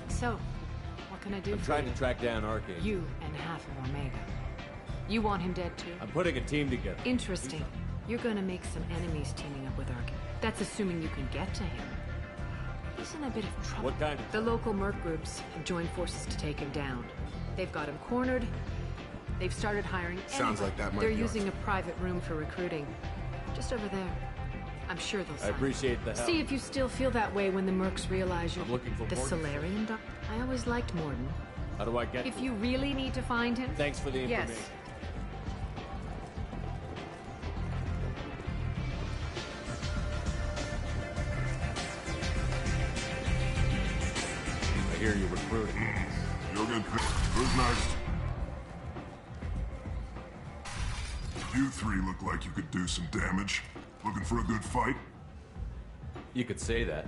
So, what can I do I'm for trying you? to track down Archangel. You and half of Omega. You want him dead too? I'm putting a team together. Interesting. You're gonna make some enemies teaming up with Archangel. That's assuming you can get to him. He's in a bit of trouble. What kind of... The local merc groups have joined forces to take him down. They've got him cornered. They've started hiring Sounds like that might They're be using a private room for recruiting. Just over there. I'm sure they'll I sign. appreciate the help. See if you still feel that way when the mercs realize you're I'm looking for the Morton. Solarian doc. I always liked Morton. How do I get If to you him? really need to find him... Thanks for the information. Yes. I hear you're recruiting. You'll get picked. Who's next? You three look like you could do some damage. Looking for a good fight? You could say that.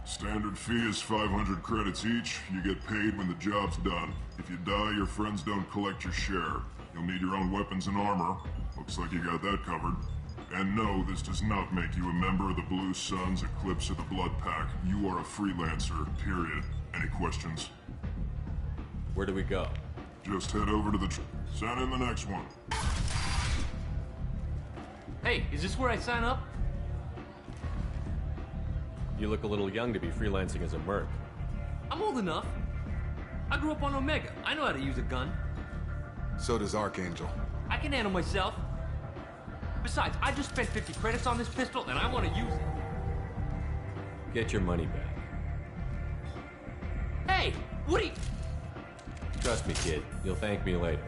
Standard fee is 500 credits each. You get paid when the job's done. If you die, your friends don't collect your share. You'll need your own weapons and armor. Looks like you got that covered. And no, this does not make you a member of the Blue Suns, Eclipse, or the Blood Pack. You are a freelancer, period. Any questions? Where do we go? Just head over to the... Send in the next one. Hey, is this where I sign up? You look a little young to be freelancing as a merc. I'm old enough. I grew up on Omega. I know how to use a gun. So does Archangel. I can handle myself. Besides, I just spent 50 credits on this pistol, and I want to use it. Get your money back. Hey, what are you... Trust me, kid. You'll thank me later.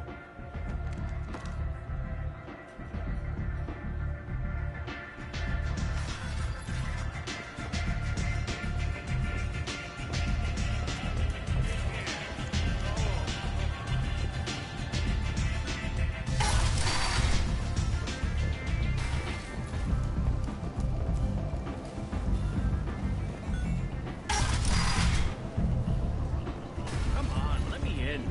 Come on, let me in.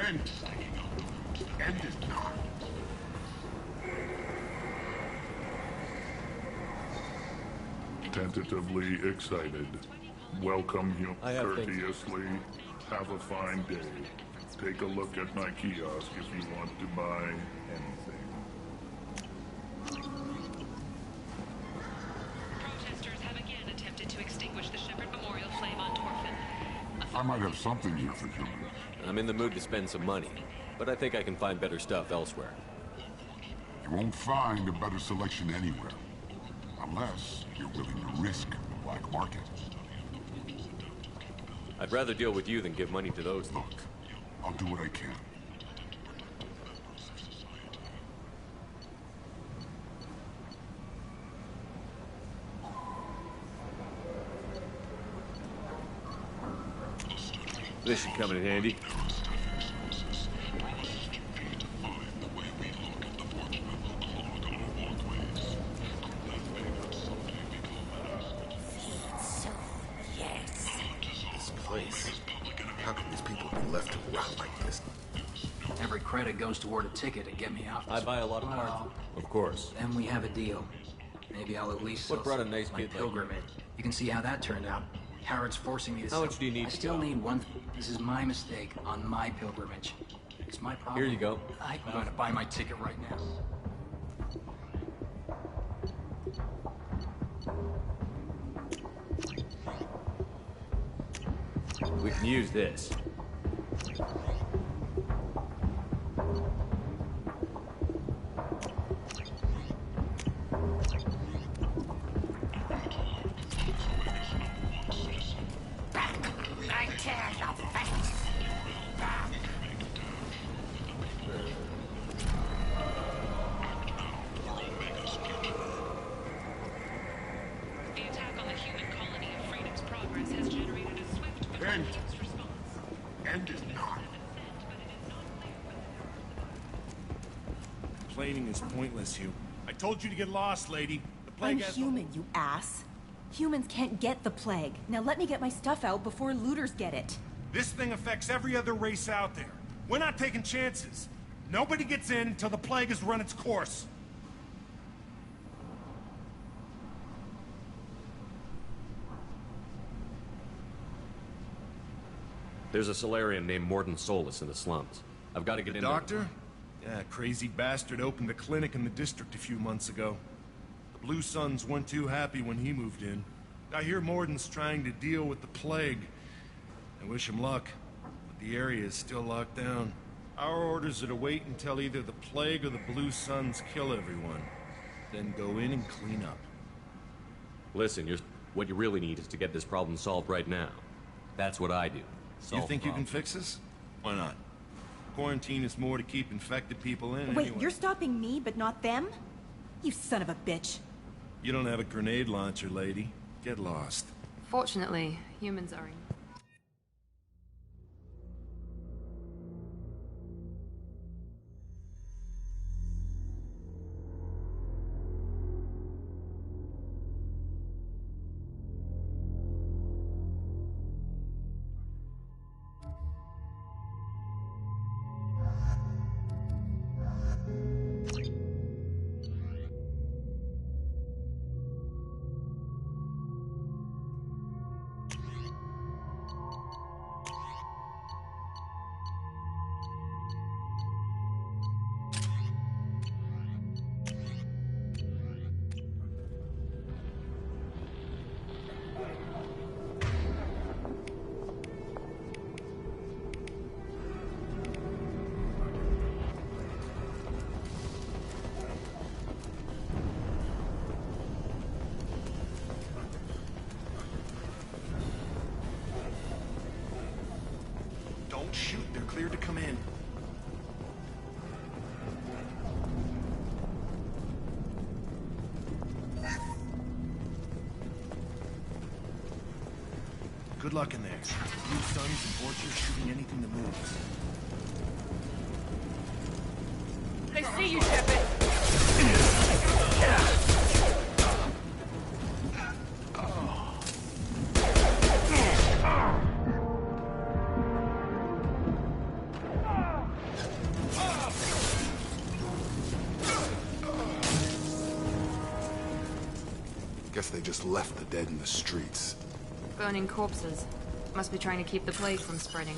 End. End it not. Tentatively excited. Welcome you courteously. Have a fine day. Take a look at my kiosk if you want to buy anything. Protesters have again attempted to extinguish the Shepherd Memorial flame on Torfin. I might have something here for humans. I'm in the mood to spend some money, but I think I can find better stuff elsewhere. You won't find a better selection anywhere. Unless you're willing to risk the black market. I'd rather deal with you than give money to those. Look, I'll do what I can. This should come in handy. How can these people be left to rot like this? Every credit goes toward a ticket to get me out. I buy a lot of parts. Of course. Then we have a deal. Maybe I'll at least What brought a nice my kid like pilgrimage. You can see how that turned out. Harrod's forcing me to How much do you need I to still go? need one. This is my mistake on my pilgrimage. It's my problem. Here you go. I'm going to buy my ticket right now. We can use this. I tear your face. The attack on the human colony of Freedom's Progress has generated a swift but End. intense response. End is not. Complaining is pointless, Hugh. I told you to get lost, lady. The plague I'm has human, you ass. Humans can't get the plague. Now let me get my stuff out before looters get it. This thing affects every other race out there. We're not taking chances. Nobody gets in until the plague has run its course. There's a Solarian named Morden Solus in the slums. I've got to get The in doctor? Yeah, crazy bastard opened a clinic in the district a few months ago. The Blue Suns weren't too happy when he moved in. I hear Morden's trying to deal with the plague. I wish him luck, but the area is still locked down. Our orders are to wait until either the plague or the Blue Suns kill everyone. Then go in and clean up. Listen, what you really need is to get this problem solved right now. That's what I do. You think you can fix this? Why not? Quarantine is more to keep infected people in Wait, anyway. you're stopping me, but not them? You son of a bitch. You don't have a grenade launcher, lady. Get lost. Fortunately, humans are in. Don't shoot. They're cleared to come in. Good luck in there. Blue Suns and Orchard shooting anything that moves. They see you, Shepard! Guess they just left the dead in the streets. Burning corpses. Must be trying to keep the plague from spreading.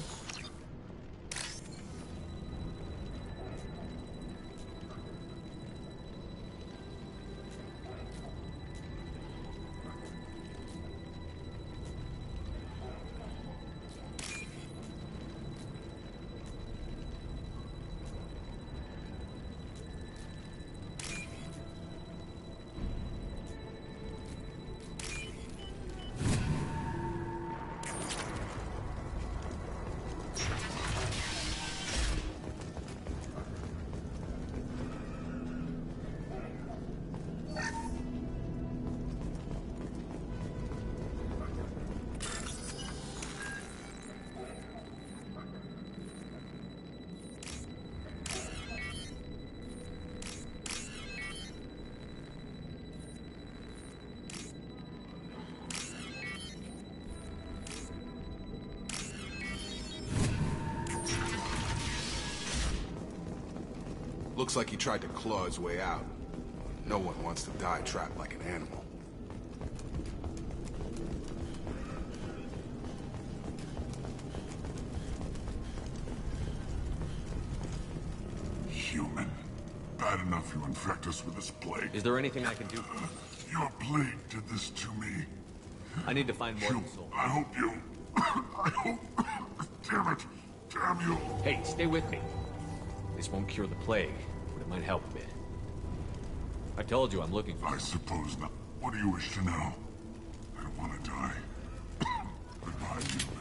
Looks like he tried to claw his way out. No one wants to die trapped like an animal. Human. Bad enough you infect us with this plague. Is there anything I can do? Your plague did this to me. I need to find more soul. I hope you... I hope... Damn it. Damn you. Hey, stay with me. This won't cure the plague, but it might help a bit. I told you I'm looking for... I suppose not. What do you wish to know? I don't want to die. Goodbye, human.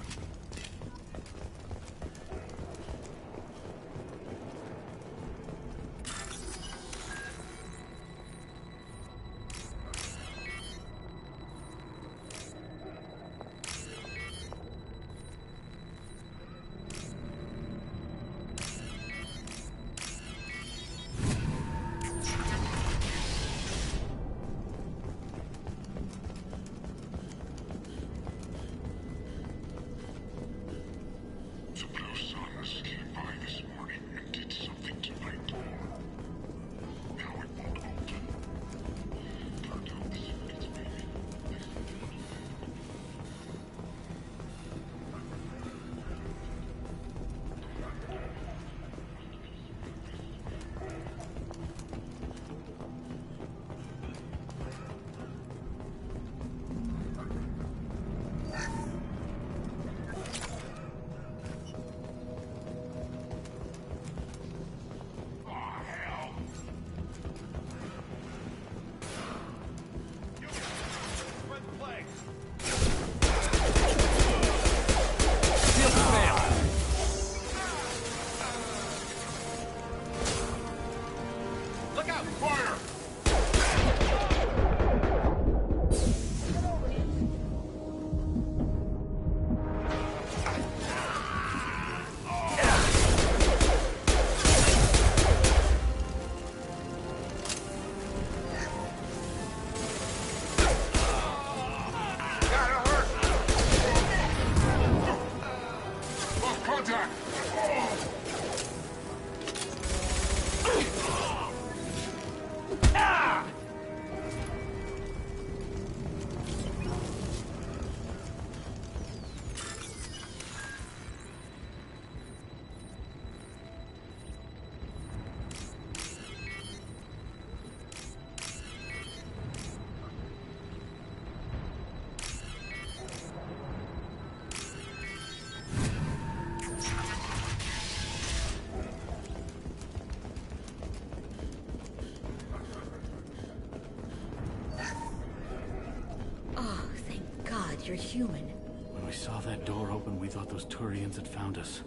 You're human. When we saw that door open, we thought those Turians had found us.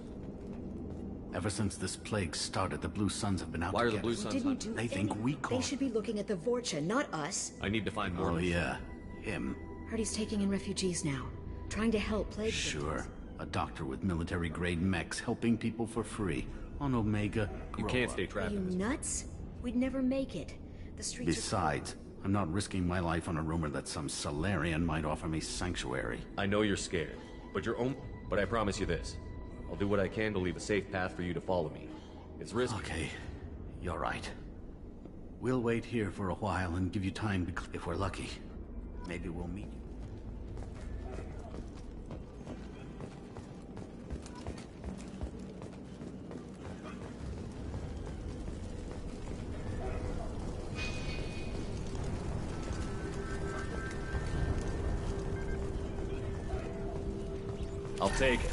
Ever since this plague started, the Blue Suns have been out to get us. Why are the Blue Suns hunting? They think we They caught... should be looking at the Vorcha, not us. I need to find more. Oh yeah, him. Heard he's taking in refugees now. Trying to help plague Sure. victims. A doctor with military-grade mechs helping people for free. On Omega, you can't stay trapped. Are you nuts? We'd never make it. The streets Besides, I'm not risking my life on a rumor that some Solarian might offer me sanctuary. I know you're scared, but I promise you this. I'll do what I can to leave a safe path for you to follow me. It's risky. Okay, you're right. We'll wait here for a while and give you time to... if we're lucky. Maybe we'll meet you. I'll take it.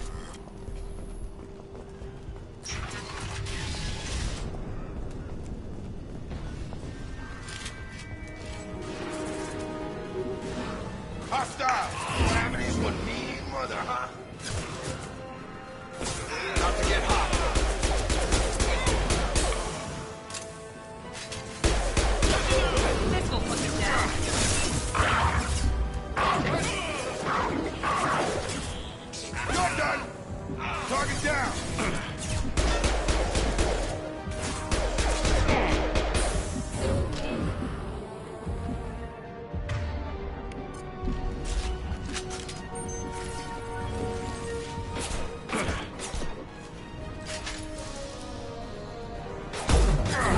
Hostile! Calamity's one mean mother, huh? About to get hot. This will put it down. You're done! Target down!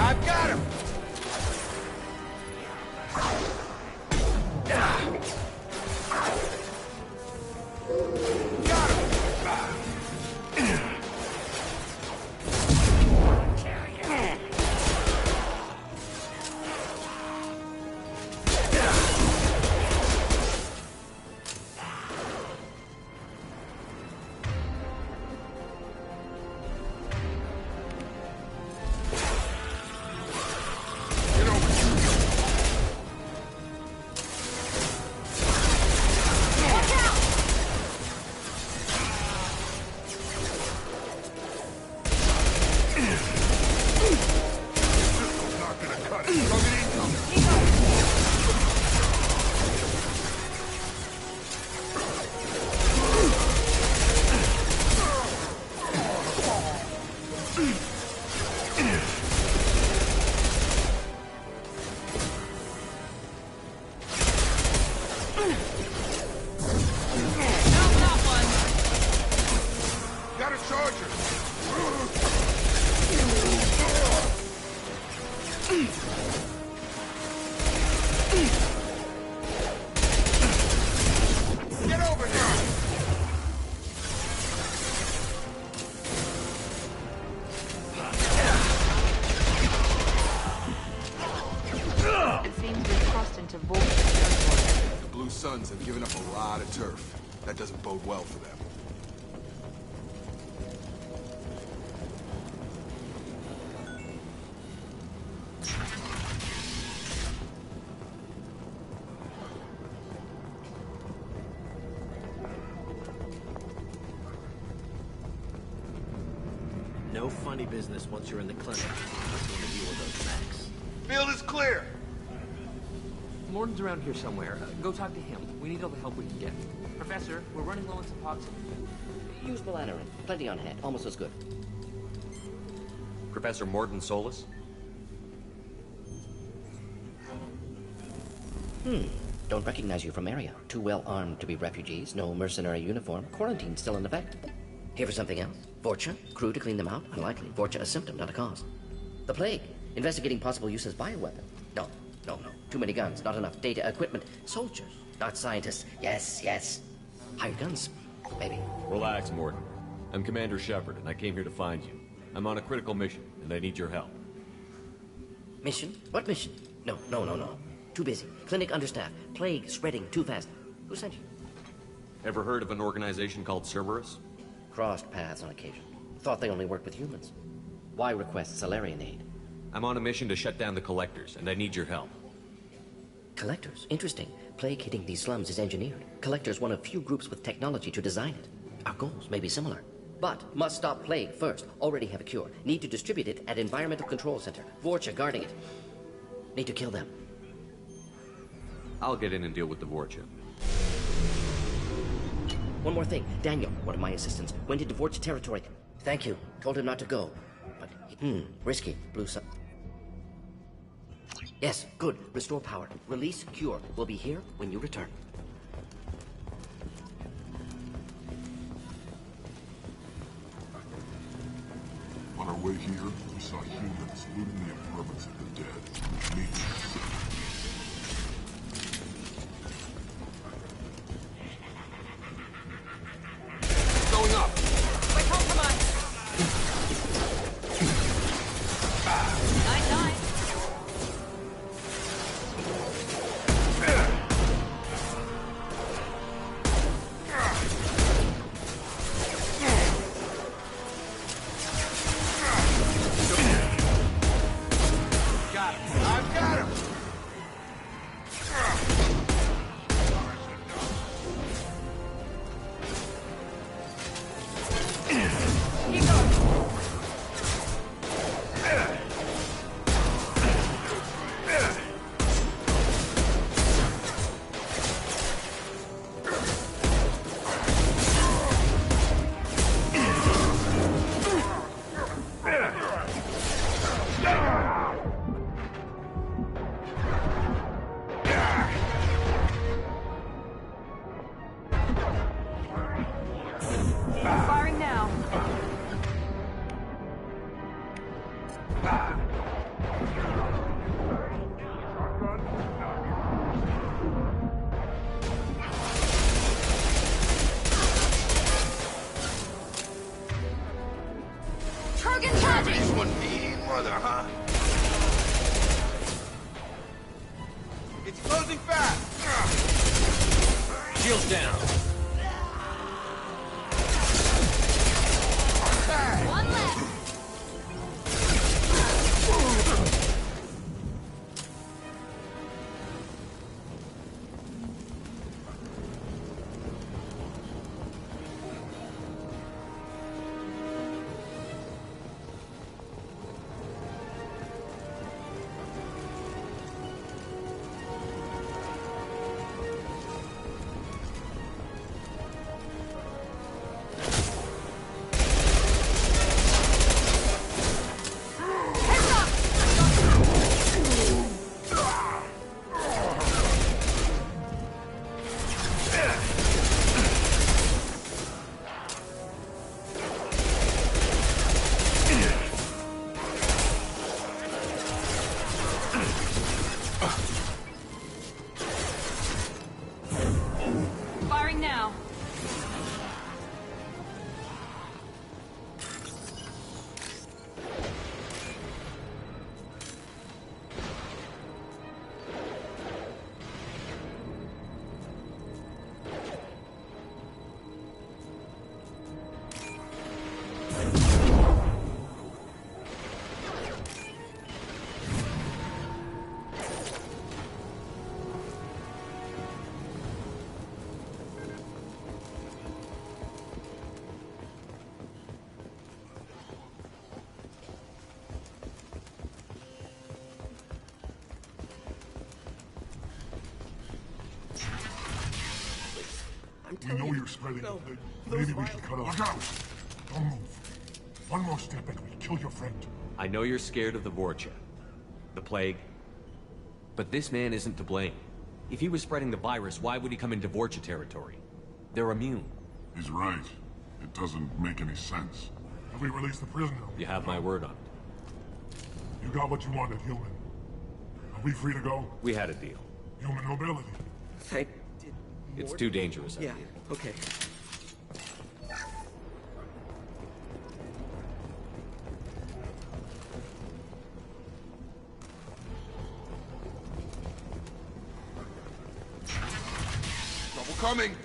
I've got him! Got him! Got a charger! Get over here! It seems we've crossed into Vortex territory. The Blue Suns have given up a lot of turf. That doesn't bode well for them. No funny business once you're in the clinic. Let's want to deal with those mechs. Field is clear! Morton's around here somewhere. Go talk to him. We need all the help we can get. Professor, we're running low on suppoxy. Use melanorin. Plenty on hand. Almost as good. Professor Morton Solus? Don't recognize you from area. Too well armed to be refugees. No mercenary uniform. Quarantine still in effect. Here for something else? Vorcha? Crew to clean them out? Unlikely. Vorcha a symptom, not a cause. The plague. Investigating possible use as bioweapon. No. Too many guns. Not enough data, equipment. Soldiers. Not scientists. Yes. Hired guns. Maybe. Relax, Morton. I'm Commander Shepard, and I came here to find you. I'm on a critical mission, and I need your help. Mission? What mission? No. Too busy. Clinic understaffed. Plague spreading too fast. Who sent you? Ever heard of an organization called Cerberus? Crossed paths on occasion. Thought they only worked with humans. Why request Salarian aid? I'm on a mission to shut down the Collectors, and I need your help. Collectors? Interesting. Plague hitting these slums is engineered. Collectors one of few groups with technology to design it. Our goals may be similar. But must stop plague first. Already have a cure. Need to distribute it at Environmental Control Center. Vorcha guarding it. Need to kill them. I'll get in and deal with the Vorcha. One more thing. Daniel, one of my assistants, went into Vorcha territory. Thank you. Told him not to go. But, risky. Blue Sun. Yes, good. Restore power. Release cure. We'll be here when you return. On our way here, we saw humans looting the apartments of the dead. Maybe sick. It's closing fast! Shields down. One left! Firing now. We know you're spreading the plague. Maybe we should cut off. Look out! Don't move. One more step and we'll kill your friend. I know you're scared of the Vorcha. The plague. But this man isn't to blame. If he was spreading the virus, why would he come into Vorcha territory? They're immune. He's right. It doesn't make any sense. Have we released the prisoner? You have my word on it. You got what you wanted, human. Are we free to go? We had a deal. Human nobility. Thank... It's too dangerous out here. Okay. Trouble coming!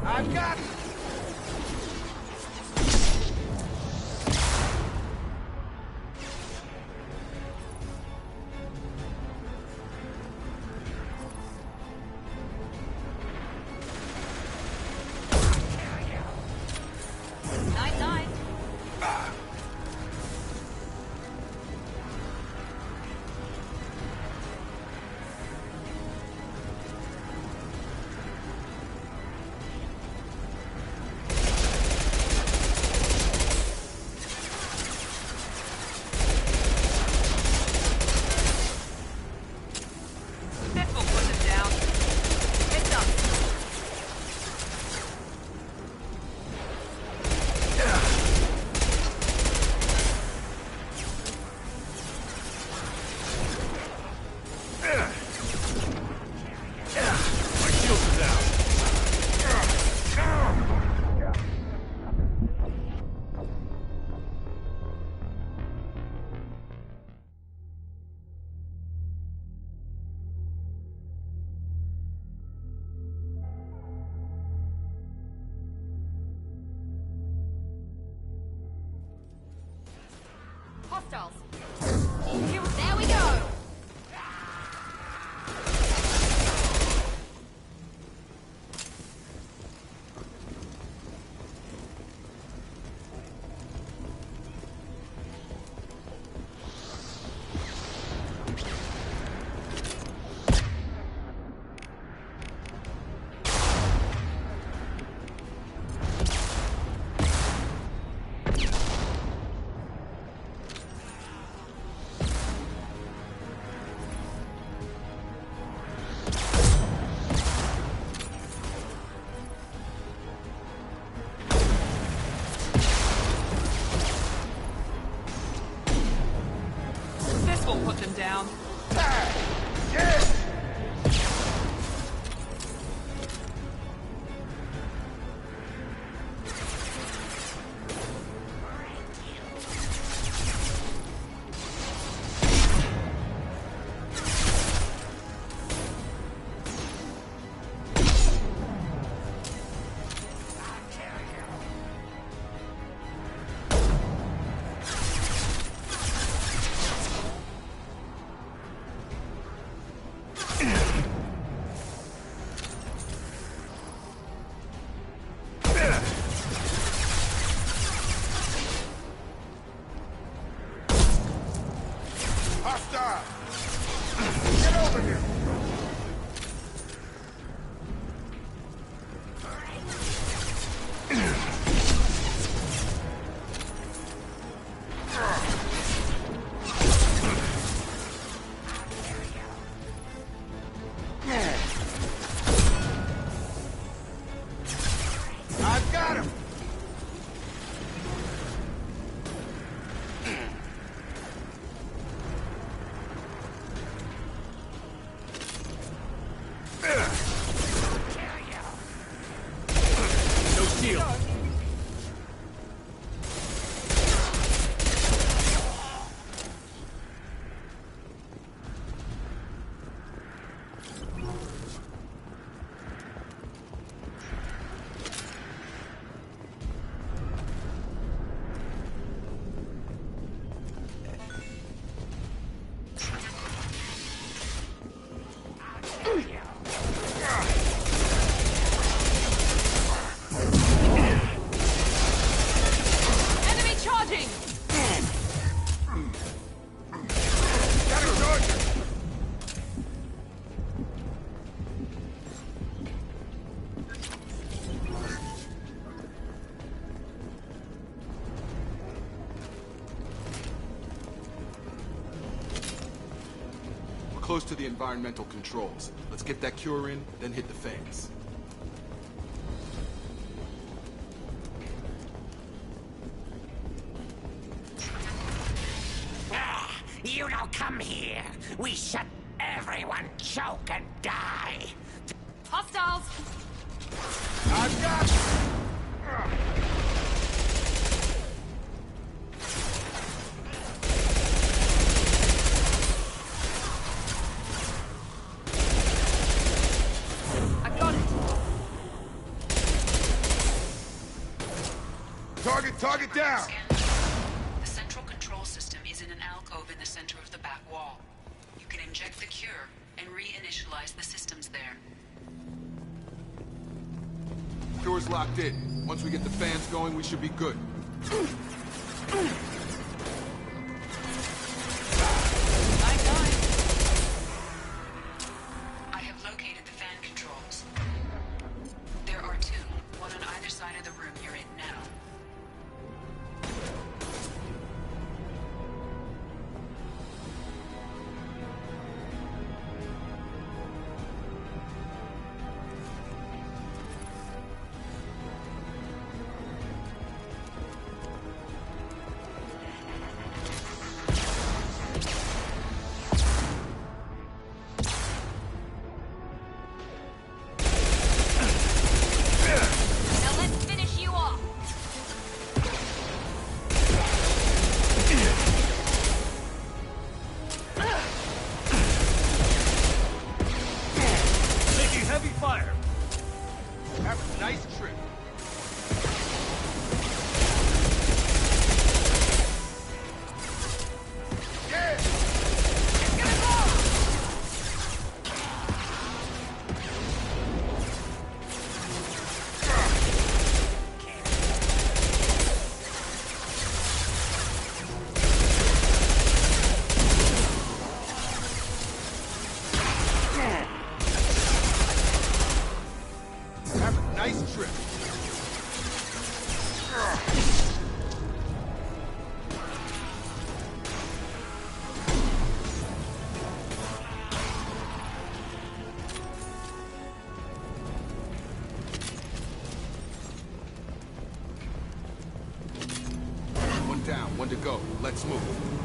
I've got it! Night-night. Hostiles. There we go. from. Close to the environmental controls. Let's get that cure in, then hit the fans. You don't come here. We shut everyone choke and die. Hostiles! I've got... Target down! The central control system is in an alcove in the center of the back wall. You can inject the cure and reinitialize the systems there. Cure's locked in. Once we get the fans going, we should be good. I have located the fan controls. There are two, one on either side of the room you're in now. One down, one to go. Let's move.